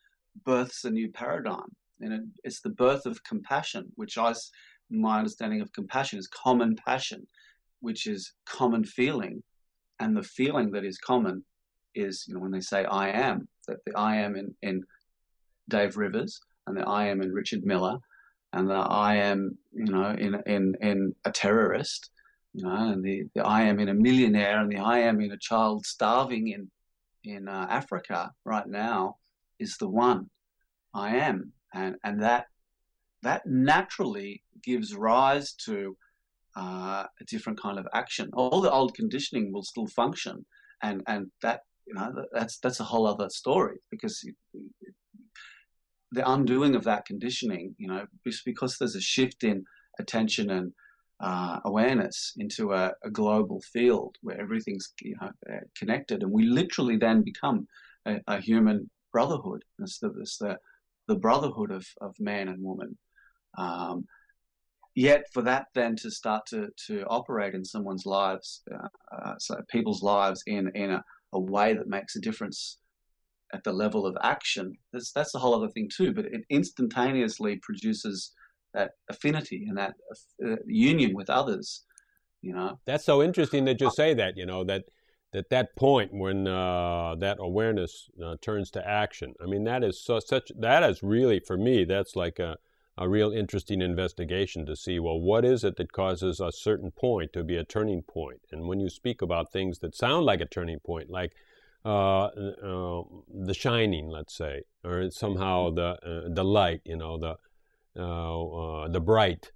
births a new paradigm, and it's the birth of compassion, which my understanding of compassion is common passion, which is common feeling. And the feeling that is common is, you know, when they say I am, that the I am in Dave Rivers and the I am in Richard Miller, and the I am, in a terrorist, and the I am in a millionaire, and the I am in a child starving in Africa right now is the one I am, and that naturally gives rise to a different kind of action. All the old conditioning will still function, and that that's a whole other story, because the undoing of that conditioning, because there's a shift in attention and awareness into a global field where everything's connected, and we literally then become a human brotherhood. It's the brotherhood of man and woman. Yet for that then to start to operate in someone's lives, so people's lives in a way that makes a difference at the level of action, that's a whole other thing too. But it instantaneously produces that affinity and that union with others. That's so interesting that you say that. That point when that awareness turns to action. I mean, that is that is really, for me, that's like a real interesting investigation to see, well, what is it that causes a certain point to be a turning point? And when you speak about things that sound like a turning point, like the shining, let's say, or somehow the light, the bright,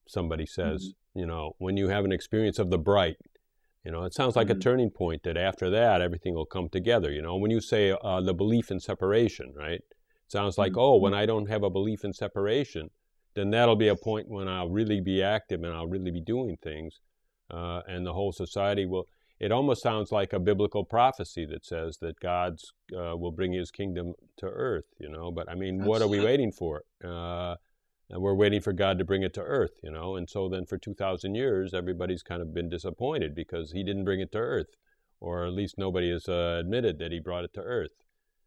somebody says, when you have an experience of the bright, it sounds like a turning point, that after that, everything will come together. When you say the belief in separation, right? It sounds like, when I don't have a belief in separation, then that'll be a point when I'll really be active and I'll really be doing things. And the whole society will, it almost sounds like a biblical prophecy that says that God's will bring his kingdom to earth, But I mean, what are we waiting for? We're waiting for God to bring it to earth, And so then for 2,000 years, everybody's kind of been disappointed because he didn't bring it to earth, or at least nobody has admitted that he brought it to earth.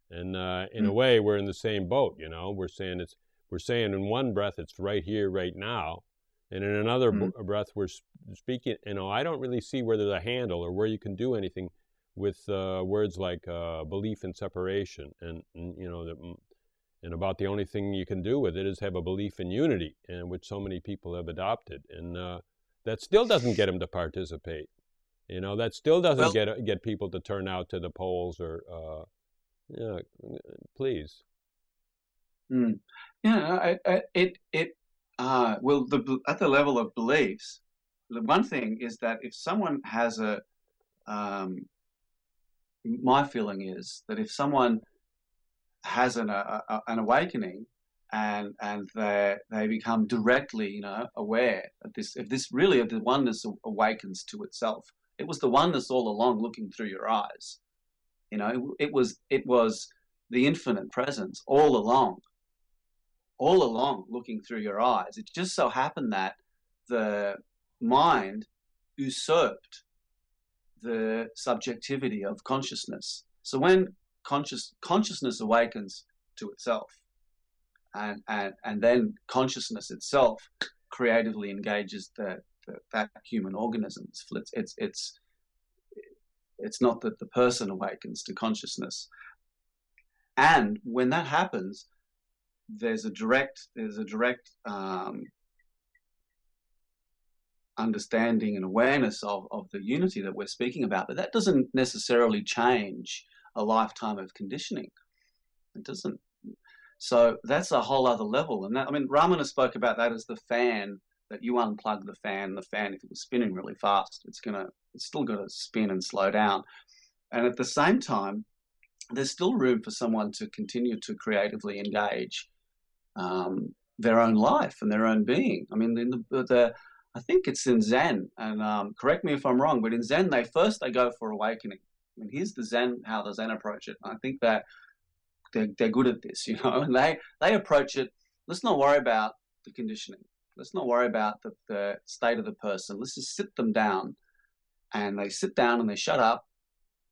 And in a way, we're in the same boat, We're saying in one breath it's right here, right now, and in another breath we're speaking. I don't really see where there's a handle or where you can do anything with words like belief in separation, and and about the only thing you can do with it is have a belief in unity, and which so many people have adopted, and that still doesn't get them to participate. That still doesn't get people to turn out to the polls or. Please. Yeah, well, at the level of beliefs, the one thing is that if someone has my feeling is that if someone has an awakening, and they become directly aware of this, if the oneness awakens to itself, it was the oneness all along looking through your eyes. It was the infinite presence all along looking through your eyes. It just so happened that the mind usurped the subjectivity of consciousness. So when consciousness awakens to itself, and then consciousness itself creatively engages that human organism, it's not that the person awakens to consciousness. And when that happens, there's a direct understanding and awareness of the unity that we're speaking about. But that doesn't necessarily change a lifetime of conditioning. It doesn't. So that's a whole other level. And that, Ramana spoke about that as the fan, that you unplug the fan, if it was spinning really fast, it's still got to spin and slow down. And at the same time, there's still room for someone to continue to creatively engage their own life and their own being. I think it's in Zen, and correct me if I'm wrong, but in Zen, they go for awakening. Here's how the Zen approach it. I think that they're good at this, and they approach it. Let's not worry about the conditioning. Let's not worry about the state of the person. Let's just sit them down, and they sit down and they shut up,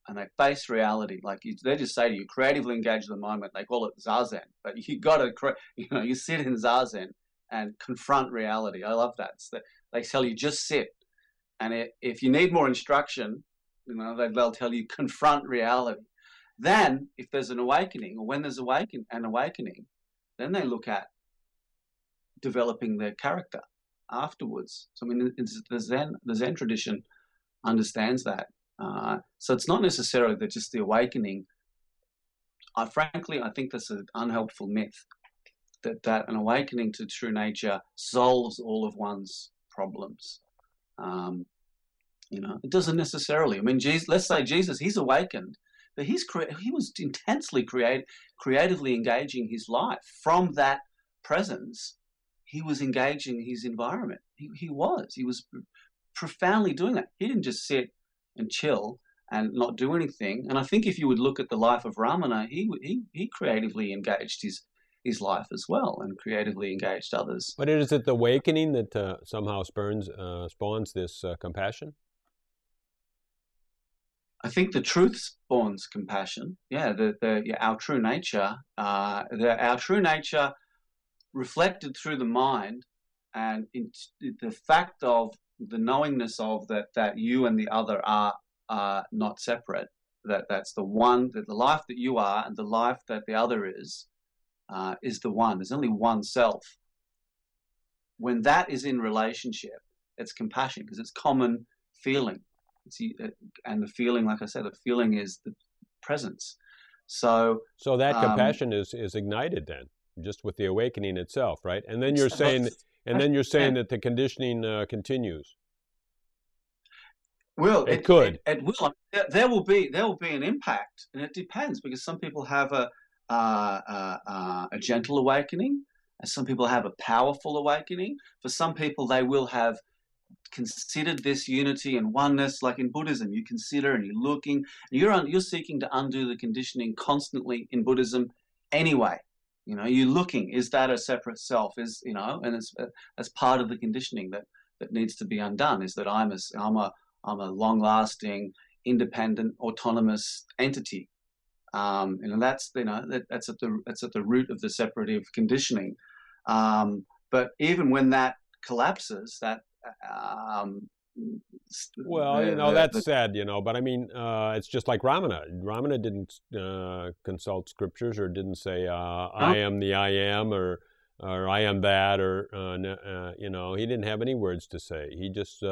and they face reality. They just say to you, creatively engage the moment. They call it Zazen, but you got to, you sit in Zazen and confront reality. I love that. They tell you just sit, and if you need more instruction, they'll tell you confront reality. Then, if there's an awakening, or when there's an awakening, then they look at developing their character afterwards. So I mean, the Zen tradition understands that. So it's not necessarily that just the awakening. Frankly, I think that's an unhelpful myth that an awakening to true nature solves all of one's problems. It doesn't necessarily. I mean, Jesus, let's say Jesus, he's awakened, but he was intensely creatively engaging his life. From that presence, he was engaging his environment. He was profoundly doing that. He didn't just sit and chill and not do anything. And I think if you would look at the life of Ramana, he creatively engaged his life as well, and creatively engaged others. But is it the awakening that somehow spawns this compassion? I think the truth spawns compassion. Yeah, our true nature, our true nature reflected through the mind, and the fact of the knowingness of that you and the other are not separate. That's the one, that the life that you are and the life that the other is the one. There's only one self. When that is in relationship, it's compassion, because it's common feeling. And the feeling, like I said, the feeling is the presence. So that compassion is ignited then, just with the awakening itself, right? And then you're saying, that the conditioning continues. Well, it could. It will. There will be an impact, and it depends, because some people have a gentle awakening, and some people have a powerful awakening. For some people, they will have considered this unity and oneness, like in Buddhism. You consider and you're looking, and you're seeking to undo the conditioning constantly in Buddhism anyway. You're looking, is that a separate self? And it's as part of the conditioning that needs to be undone, is that I'm a long-lasting, independent, autonomous entity. That's at the root of the separative conditioning. But even when that collapses, that's sad, but I mean, it's just like Ramana. Ramana didn't consult scriptures, or didn't say, I am the I am, or I am that, or, he didn't have any words to say. He just,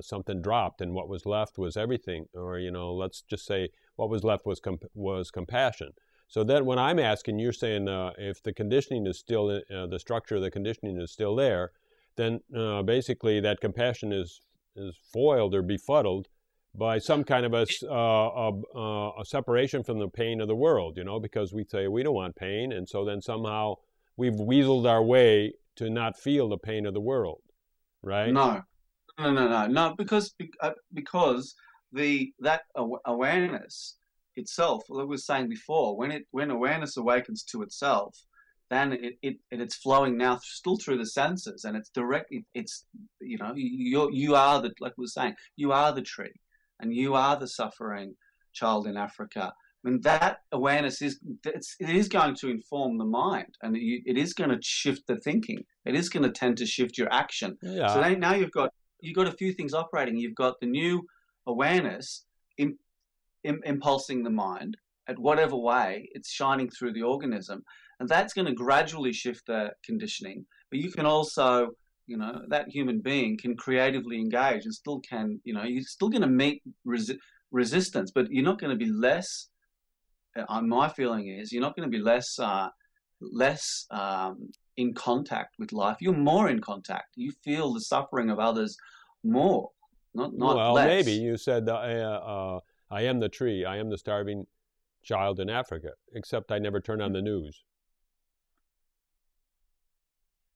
something dropped, and what was left was everything. Or, let's just say what was left was compassion. So then when I'm asking, you're saying, if the conditioning is still, the structure of the conditioning is still there, then basically that compassion is foiled or befuddled by some kind of a separation from the pain of the world, because we say we don't want pain, and so then somehow we've weaseled our way to not feel the pain of the world, right? No, because that awareness itself, like we were saying before, when awareness awakens to itself, then it's flowing now still through the senses, and it's directly, you are the, like we were saying, you are the tree, and you are the suffering child in Africa. I mean, that awareness it is going to inform the mind, and it is going to shift the thinking. It is going to tend to shift your action. Yeah. So now you've got a few things operating. You've got the new awareness impulsing the mind at whatever way it's shining through the organism, and that's going to gradually shift the conditioning. But you can also, that human being can creatively engage and still can, you're still going to meet resistance, but you're not going to be less. My feeling is you're not going to be less in contact with life. You're more in contact. You feel the suffering of others more, not well, less. Maybe you said, I am the tree. I am the starving child in Africa, except I never turn on the news.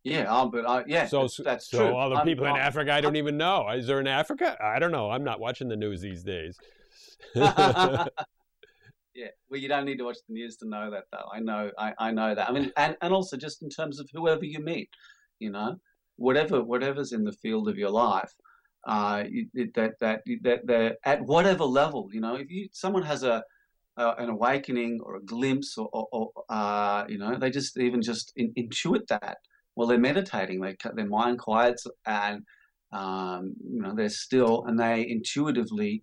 Yeah, that's true. So all the people in Africa, I don't even know. Is there in Africa? I don't know. I'm not watching the news these days. Yeah, well, you don't need to watch the news to know that, though. I know that. I mean, and also just in terms of whoever you meet, whatever's in the field of your life, that at whatever level, if someone has an awakening or a glimpse, or they just intuit that. Well, they're meditating. Their mind quiets, and they're still, and they intuitively,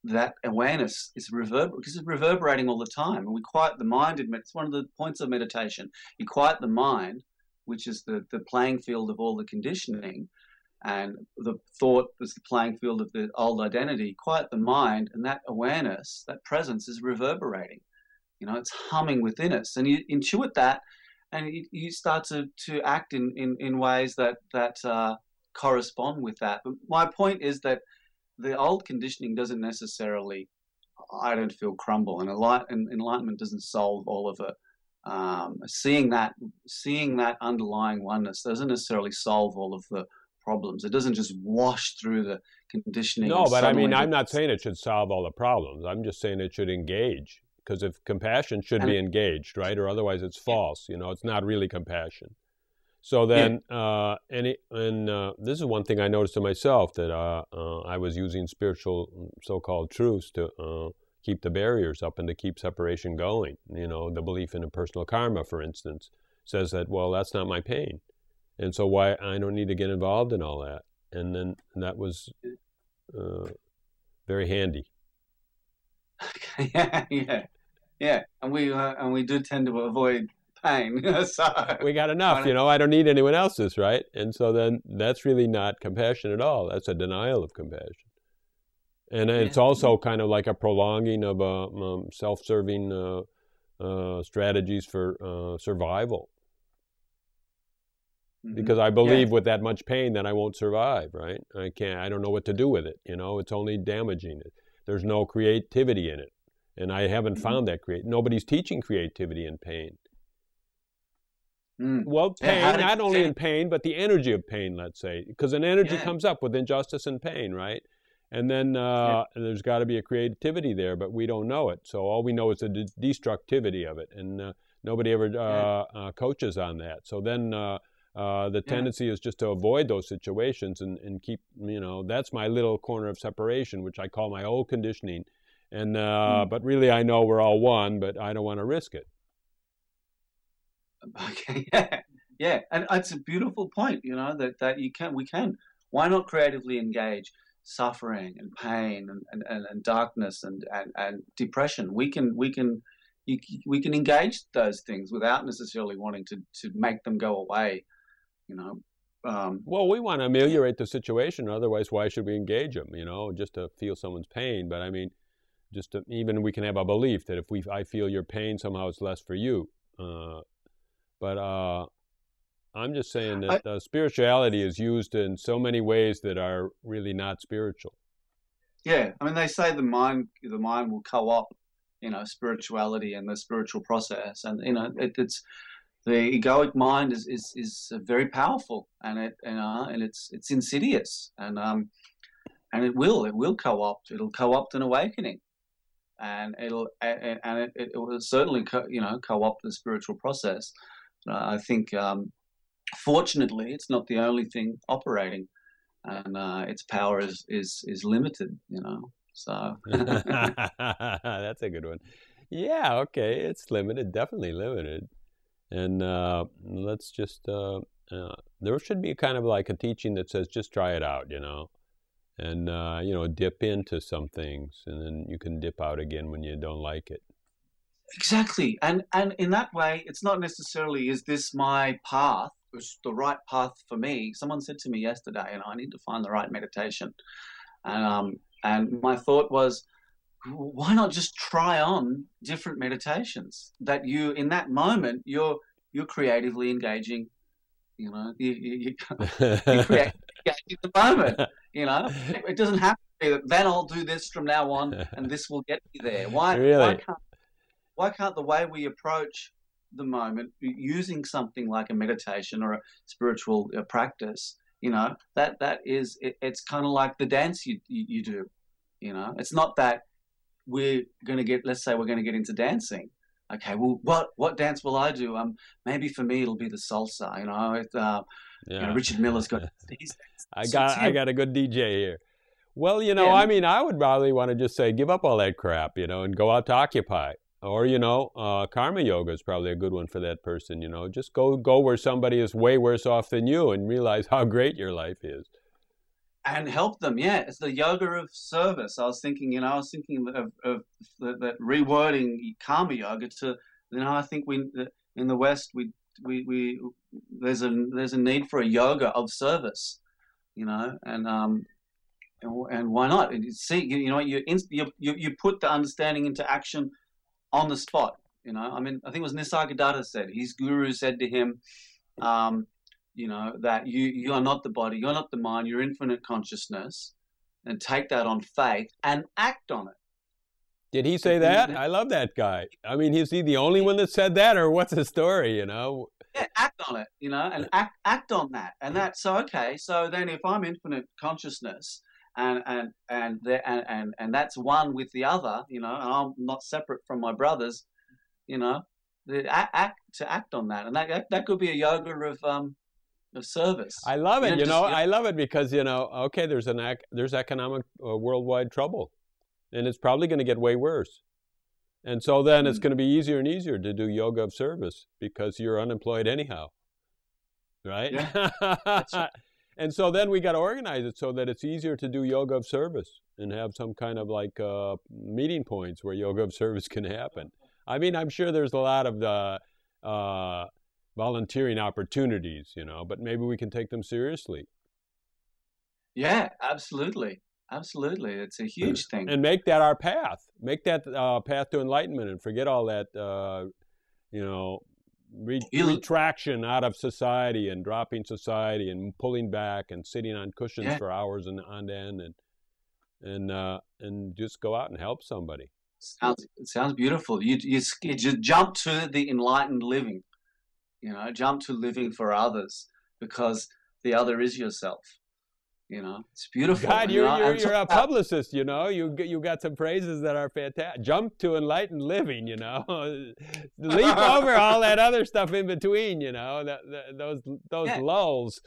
that awareness is because it's reverberating all the time. And we quiet the mind. It's one of the points of meditation. You quiet the mind, which is the playing field of all the conditioning, and the thought is the playing field of the old identity, quiet the mind, and that awareness, that presence is reverberating. It's humming within us, and you intuit that, and you start to act in ways that correspond with that. But my point is that the old conditioning doesn't necessarily, I don't feel, crumble, and enlightenment doesn't solve all of it. Seeing that underlying oneness doesn't necessarily solve all of the problems. It doesn't just wash through the conditioning. No, but I mean, I'm not saying it should solve all the problems. I'm just saying it should engage. Because if compassion should be engaged, right? Or otherwise it's false. It's not really compassion. So then, this is one thing I noticed to myself, that I was using spiritual so-called truths to keep the barriers up and to keep separation going. The belief in a personal karma, for instance, says that, well, that's not my pain. And so why I don't need to get involved in all that. And then that was very handy. Yeah, and we do tend to avoid pain. So we got enough, I don't need anyone else's, right? And so then that's really not compassion at all. That's a denial of compassion. And it's also kind of like a prolonging of self-serving strategies for survival. Because I believe with that much pain that I won't survive, right? I don't know what to do with it. It's only damaging it. There's no creativity in it. And I haven't found that nobody's teaching creativity in pain. Well, pain, not only in pain, but the energy of pain, let's say. Because an energy comes up with injustice and pain, right? And then there's got to be a creativity there, but we don't know it. So all we know is the destructivity of it. And nobody ever coaches on that. So then the tendency is just to avoid those situations and keep, that's my little corner of separation, which I call my old conditioning. And but really, I know we're all one, but I don't want to risk it. Okay, yeah, and it's a beautiful point, that we can. Why not creatively engage suffering and pain and darkness and depression? We can engage those things without necessarily wanting to make them go away. Well, we want to ameliorate the situation. Otherwise, why should we engage them? Just to feel someone's pain. But I mean, even we can have a belief that if I feel your pain, somehow it's less for you. But I'm just saying that spirituality is used in so many ways that are really not spiritual. Yeah, I mean, they say the mind will co-opt, spirituality and the spiritual process, and it's the egoic mind is very powerful, and it's insidious, and it will co-opt. It'll co-opt an awakening. And it will certainly co-opt the spiritual process. I think fortunately it's not the only thing operating, and its power is limited. So that's a good one. Yeah, okay, it's limited, definitely limited. And let's just there should be kind of like a teaching that says just try it out, and dip into some things, and then you can dip out again when you don't like it. Exactly, and in that way, it's not necessarily, is this my path, it's the right path for me. Someone said to me yesterday, I need to find the right meditation, and my thought was, why not just try on different meditations that you, in that moment, you're creatively engaging. You create in the moment. It doesn't have to be that then I'll do this from now on and this will get me there. Really? Why can't the way we approach the moment, using something like a meditation or a spiritual practice, it's kind of like the dance you do. It's not that we're going to get, let's say we're going to get into dancing. Okay, well, what dance will I do? Maybe for me it'll be the salsa. Richard Miller's got his dance. I got a good DJ here. Well, I mean, I would probably want to just say, give up all that crap, and go out to occupy. Or, karma yoga is probably a good one for that person, Just go where somebody is way worse off than you and realize how great your life is. And help them, yeah. It's the yoga of service. I was thinking of that rewording karma yoga to, I think in the West we there's a need for a yoga of service, and why not? See, you put the understanding into action on the spot. I mean, I think it was Nisargadatta said, his guru said to him, that you are not the body, you're not the mind, you're infinite consciousness, and take that on faith and act on it. Did he say that? I love that guy. I mean, is he the only one that said that, or what's the story? Yeah, act on it, and act on that, and that's so okay. So then, if I'm infinite consciousness, and that's one with the other, and I'm not separate from my brothers, act on that, and that could be a yoga of service. I love it. I love it because okay, there's economic worldwide trouble, and it's probably going to get way worse. And so then it's going to be easier and easier to do yoga of service because you're unemployed anyhow, right? Yeah. That's right. And so then we got to organize it so that it's easier to do yoga of service and have some kind of like meeting points where yoga of service can happen. I mean, I'm sure there's a lot of volunteering opportunities, but maybe we can take them seriously. Yeah, absolutely. Absolutely. It's a huge thing. And make that our path. Make that path to enlightenment and forget all that, retraction out of society and dropping society and pulling back and sitting on cushions for hours and on end and just go out and help somebody. It sounds beautiful. You just jump to the enlightened living, jump to living for others because the other is yourself. It's beautiful. God, you're a publicist, You got some phrases that are fantastic. Jump to enlightened living, Leap over all that other stuff in between, those lulls.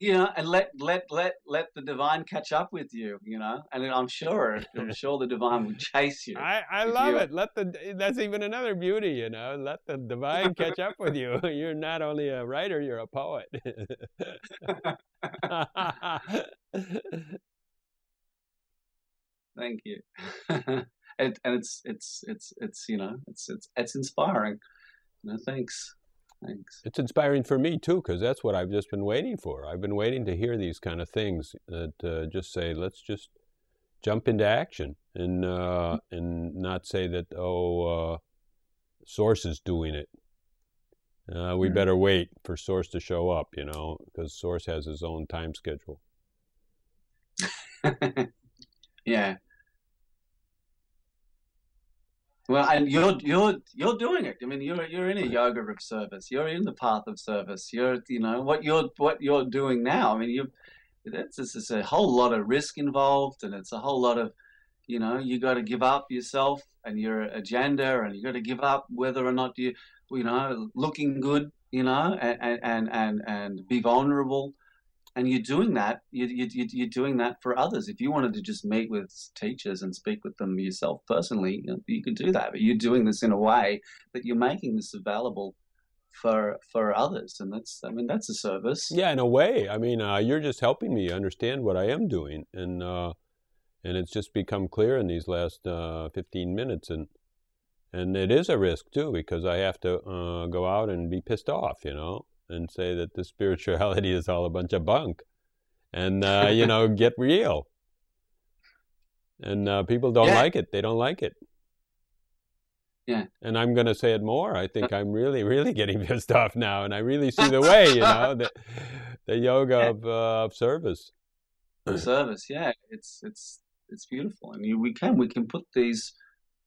And let the divine catch up with you, and I'm sure the divine will chase you. I love it. That's even another beauty, Let the divine catch up with you. You're not only a writer, you're a poet. Thank you. And it's inspiring. Thanks. It's inspiring for me too, because that's what I've just been waiting for. I've been waiting to hear these kind of things that just say, let's just jump into action and not say that, Source is doing it. We better wait for Source to show up, because Source has his own time schedule. Yeah. Well, and you're doing it. I mean, you're in a yoga of service. You're in the path of service. What you're doing now. I mean, it's a whole lot of risk involved, and it's a whole lot of, you got to give up yourself and your agenda, and you got to give up whether or not you looking good, and be vulnerable. And you're doing that. You're doing that for others. If you wanted to just meet with teachers and speak with them yourself personally, you could do that. But you're doing this in a way that you're making this available for others, and that's a service. Yeah, in a way. I mean, you're just helping me understand what I am doing, and it's just become clear in these last 15 minutes, and it is a risk too, because I have to go out and be pissed off, and say that the spirituality is all a bunch of bunk, and get real. And people don't like it. They don't like it. Yeah. And I'm going to say it more. I think I'm really, really getting pissed off now, and I really see the way, the yoga of service. Service, yeah. It's beautiful. I mean, we can put these.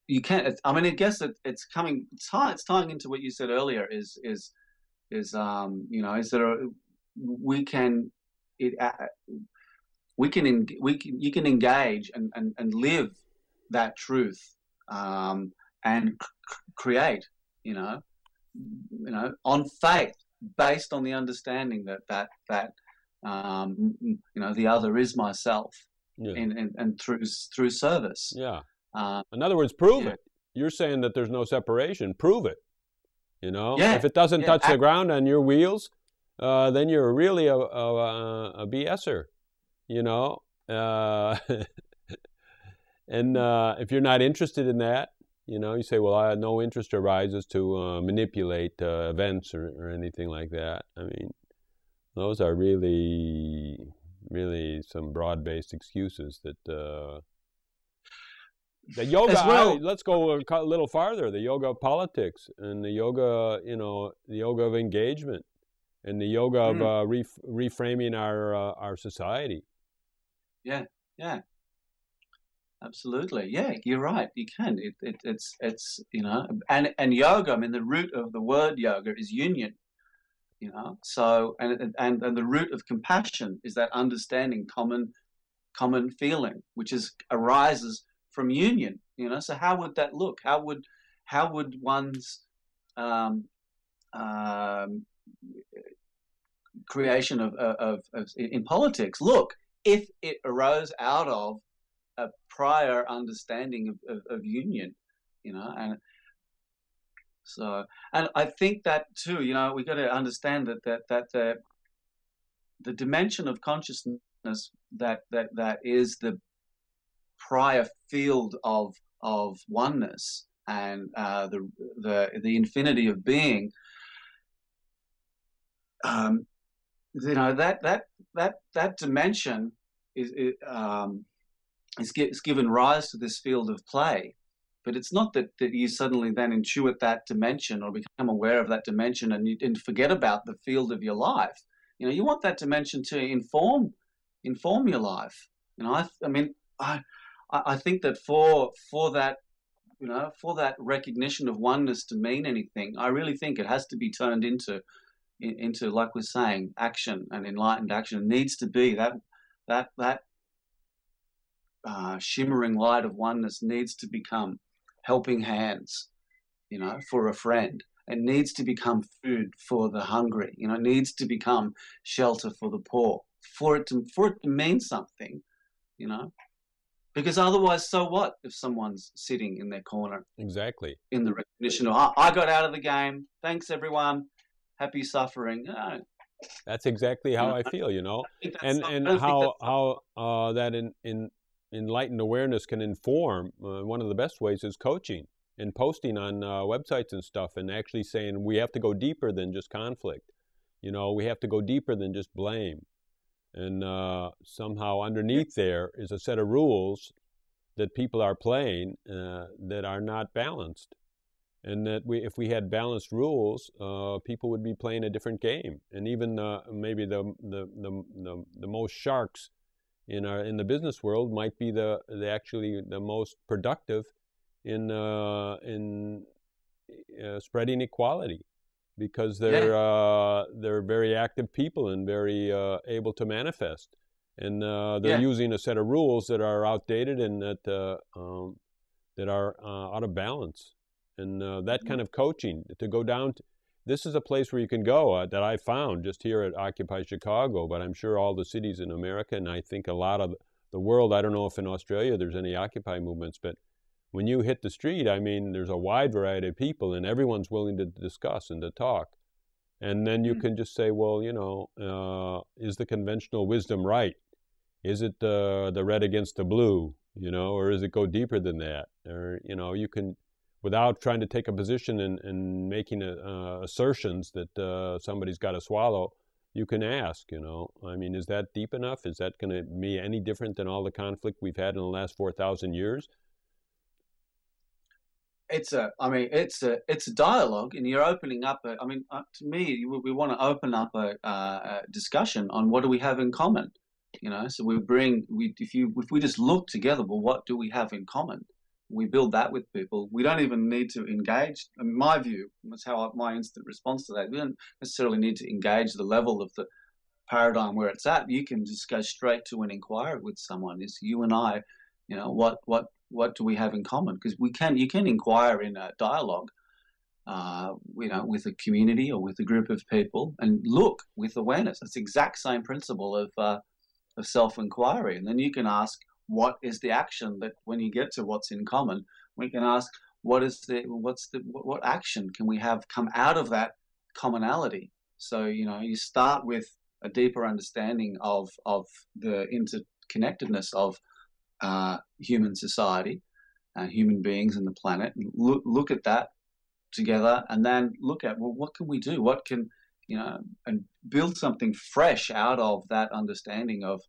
You can. I mean, I guess it's coming. It's tying into what you said earlier. You can engage and live that truth, and create, on faith, based on the understanding that the other is myself, and through service. Yeah. In other words, prove it. You're saying that there's no separation. Prove it. If it doesn't touch the ground on your wheels, then you're really a BSer, and if you're not interested in that, You know, you say, well, I had no interest arises to manipulate events or anything like that. I mean, those are really, really some broad-based excuses that the yoga. As well. Let's go a little farther. The yoga of politics and the yoga, the yoga of engagement and the yoga of reframing our society. Yeah, yeah. Absolutely, yeah, you're right. You can. It's and yoga. I mean, the root of the word yoga is union. So and the root of compassion is that understanding, common feeling, which arises from union. So how would that look? How would one's um, um, creation of in politics look if it arose out of a prior understanding of union, and so, and I think that too, we got to understand that the dimension of consciousness that is the prior field of oneness and the infinity of being, that dimension is given rise to this field of play, but it's not that you suddenly then intuit that dimension or become aware of that dimension and forget about the field of your life. You want that dimension to inform your life. I think that for that for that recognition of oneness to mean anything, I really think it has to be turned into like we're saying, action and enlightened action. It needs to be that shimmering light of oneness needs to become helping hands, for a friend. It needs to become food for the hungry. It needs to become shelter for the poor. For it to mean something, because otherwise, so what if someone's sitting in their corner? Exactly. In the recognition of, I got out of the game. Thanks, everyone. Happy suffering. That's exactly how I feel, and how that in enlightened awareness can inform. One of the best ways is coaching and posting on websites and stuff, and actually saying we have to go deeper than just conflict. We have to go deeper than just blame. And somehow underneath there is a set of rules that people are playing that are not balanced. And that if we had balanced rules, people would be playing a different game. And even maybe the most sharks in the business world might be actually the most productive in spreading equality, because they're very active people and very able to manifest, and they're using a set of rules that are outdated and that are out of balance. And that kind of coaching to go down to, this is a place where you can go that I found just here at Occupy Chicago, but I'm sure all the cities in America, and I think a lot of the world, I don't know if in Australia there's any Occupy movements, but when you hit the street, I mean, there's a wide variety of people and everyone's willing to discuss and to talk. And then you can just say, well, is the conventional wisdom right? Is it the red against the blue, or does it go deeper than that? Or, you can, without trying to take a position and making assertions that somebody's got to swallow, you can ask, I mean, is that deep enough? Is that going to be any different than all the conflict we've had in the last 4,000 years? It's a dialogue, and you're opening up to me, we want to open up a discussion on what do we have in common, so if we just look together, well, what do we have in common? We build that with people. We don't even need to engage. In my view, that's how my instant response to that. We don't necessarily need to engage the level of the paradigm where it's at. You can just go straight to an inquiry with someone. It's you and I, what do we have in common? Because you can inquire in a dialogue, with a community or with a group of people, and look with awareness. It's the exact same principle of self-inquiry. And then you can ask, what is the action that when you get to what's in common, we can ask, what action can we have come out of that commonality? So, you start with a deeper understanding of the interconnectedness of human society, human beings and the planet, and look at that together, and then look at, well, what can we do? What can, and build something fresh out of that understanding of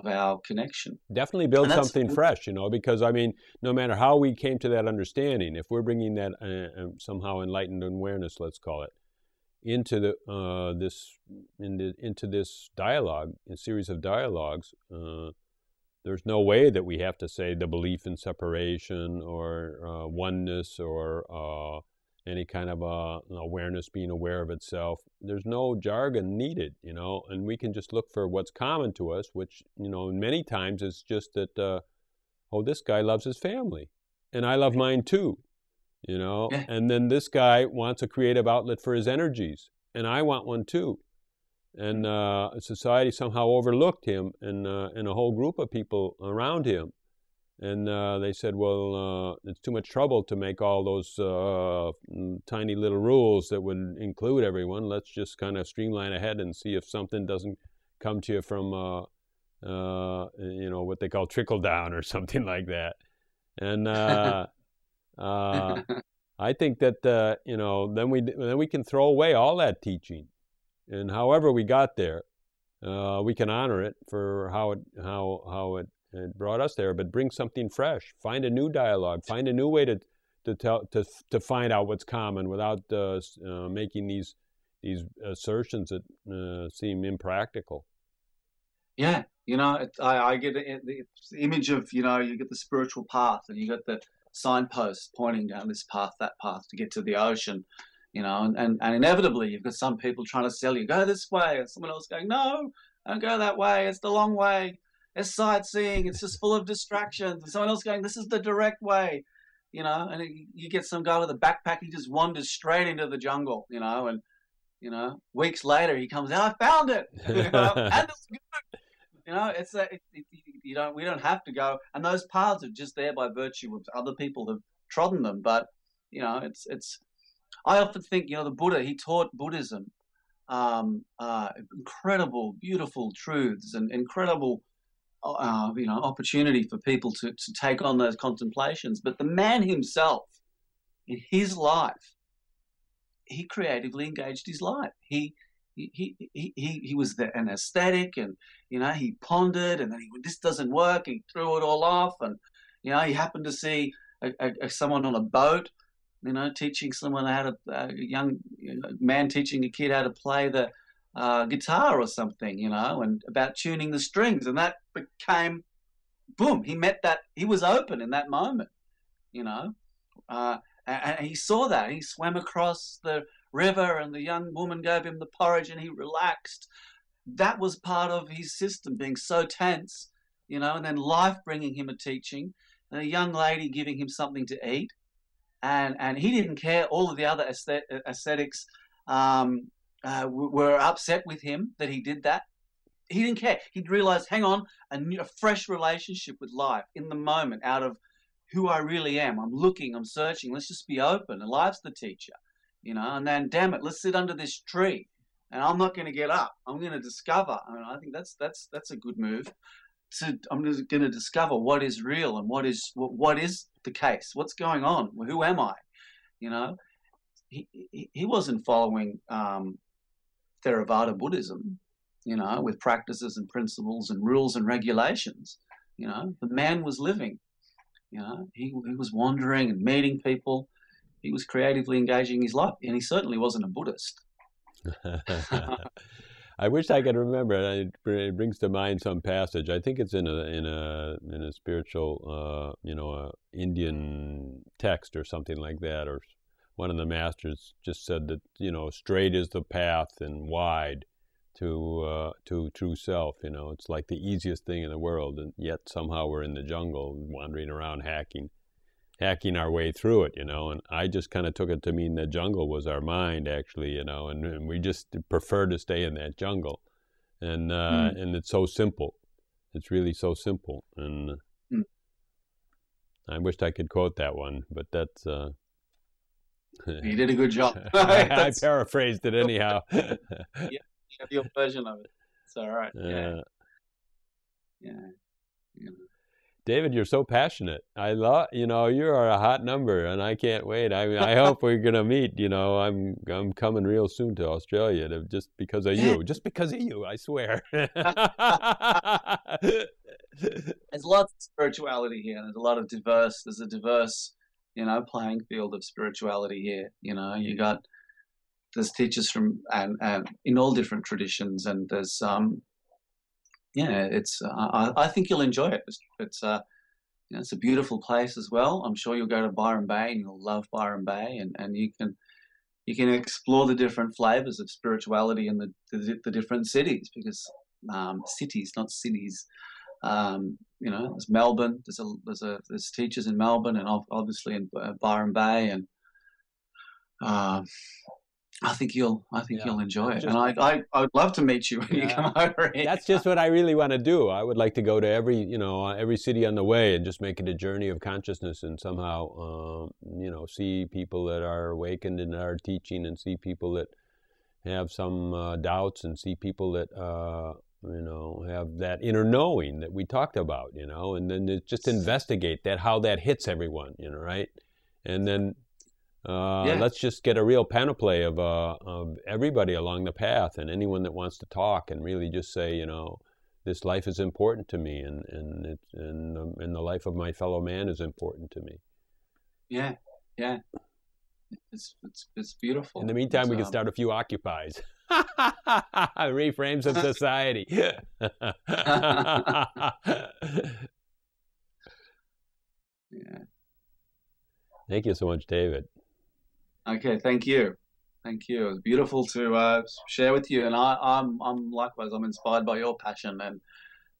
our connection. Definitely build And that's, something fresh, because I mean, no matter how we came to that understanding, if we're bringing that somehow enlightened awareness, let's call it, into into this dialogue, a series of dialogues, there's no way that we have to say the belief in separation or oneness or any kind of awareness being aware of itself. There's no jargon needed, and we can just look for what's common to us, which, many times is just that, oh, this guy loves his family, and I love mine too, yeah. and then this guy wants a creative outlet for his energies, and I want one too. And society somehow overlooked him and a whole group of people around him. And they said, well, it's too much trouble to make all those tiny little rules that would include everyone. Let's just kind of streamline ahead and see if something doesn't come to you from, what they call trickle down or something like that. And I think that, then we can throw away all that teaching. And however we got there, we can honor it for how it brought us there, but bring something fresh. Find a new dialogue. Find a new way to find out what's common without making these assertions that seem impractical. Yeah, I get the image of, you get the spiritual path, and you got the signpost pointing down this path, that path to get to the ocean. And inevitably you've got some people trying to sell you, go this way, and someone else going, no, don't go that way, it's the long way, it's sightseeing, it's just full of distractions, and someone else going, this is the direct way, and you get some guy with a backpack, he just wanders straight into the jungle, and weeks later he comes out, I found it, and it's good. We don't have to go, and those paths are just there by virtue of other people have trodden them, but it's I often think, the Buddha, he taught Buddhism incredible, beautiful truths and incredible, opportunity for people to take on those contemplations. But the man himself, in his life, he creatively engaged his life. He was an aesthetic, and he pondered, and then this doesn't work. He threw it all off, and he happened to see someone on a boat, teaching someone a young man teaching a kid how to play the guitar or something, and about tuning the strings, and that became, boom, he was open in that moment, and he saw that. He swam across the river, and the young woman gave him the porridge, and he relaxed. That was part of his system, being so tense, and then life bringing him a teaching, and a young lady giving him something to eat. And he didn't care. All of the other ascetics were upset with him that he did that. He didn't care. He'd realized, hang on, a fresh relationship with life in the moment, out of who I really am. I'm looking, I'm searching. Let's just be open. And life's the teacher, And then, damn it, let's sit under this tree. And I'm not going to get up. I'm going to discover. I think that's a good move. I'm just going to discover what is real and what is the case. What's going on? Who am I? He wasn't following Theravada Buddhism, with practices and principles and rules and regulations. The man was living. He was wandering and meeting people. He was creatively engaging his life, and he certainly wasn't a Buddhist. I wish I could remember. It brings to mind some passage. I think it's in a spiritual, Indian text or something like that. Or one of the masters just said that straight is the path and wide to true self. It's like the easiest thing in the world, and yet somehow we're in the jungle, wandering around hacking our way through it, and I just kind of took it to mean the jungle was our mind, actually, and we just prefer to stay in that jungle, and it's so simple. It's really so simple, and I wished I could quote that one, but that's you did a good job. I paraphrased it anyhow. Yeah, you have your version of it. It's all right. Yeah. David, you're so passionate. I love, you are a hot number, and I can't wait. I mean, I hope we're gonna meet. I'm coming real soon to Australia just because of Yeah. you. Just because of you, I swear. There's lots of spirituality here. There's a diverse, playing field of spirituality here. There's teachers from and in all different traditions, and there's it's I think you'll enjoy it. It's a beautiful place as well. I'm sure you'll go to Byron Bay and you'll love Byron Bay, and you can explore the different flavors of spirituality in the different cities, because cities, not cities. There's Melbourne. There's teachers in Melbourne, and obviously in Byron Bay, and I think you'll enjoy it. And I would love to meet you when you come over here. That's just what I really want to do. I would like to go to every city on the way and just make it a journey of consciousness, and somehow see people that are awakened and are teaching, and see people that have some doubts, and see people that have that inner knowing that we talked about, and then just investigate how that hits everyone, right? And then let's just get a real panoply of everybody along the path, and anyone that wants to talk, and really just say, this life is important to me, and the life of my fellow man is important to me. Yeah, yeah. It's beautiful. In the meantime, we can start a few occupies. Reframes of society. Yeah. Thank you so much, David. Okay, thank you. Thank you. It was beautiful to share with you, and I'm likewise. I'm inspired by your passion,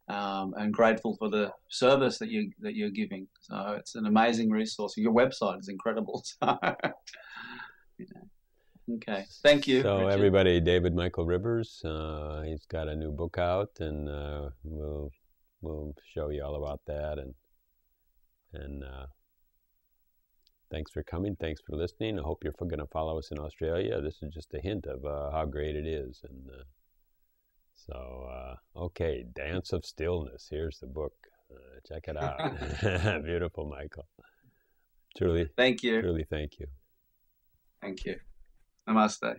and grateful for the service that you're giving. So it's an amazing resource. Your website is incredible. So, Okay, thank you. So Richard. everybody, David Michael Rivers, he's got a new book out, and we'll show you all about that, and thanks for coming. Thanks for listening. I hope you're going to follow us in Australia. This is just a hint of how great it is. And okay, Dance of Stillness. Here's the book. Check it out. Beautiful, Michael. Truly. Thank you. Truly, thank you. Thank you. Namaste.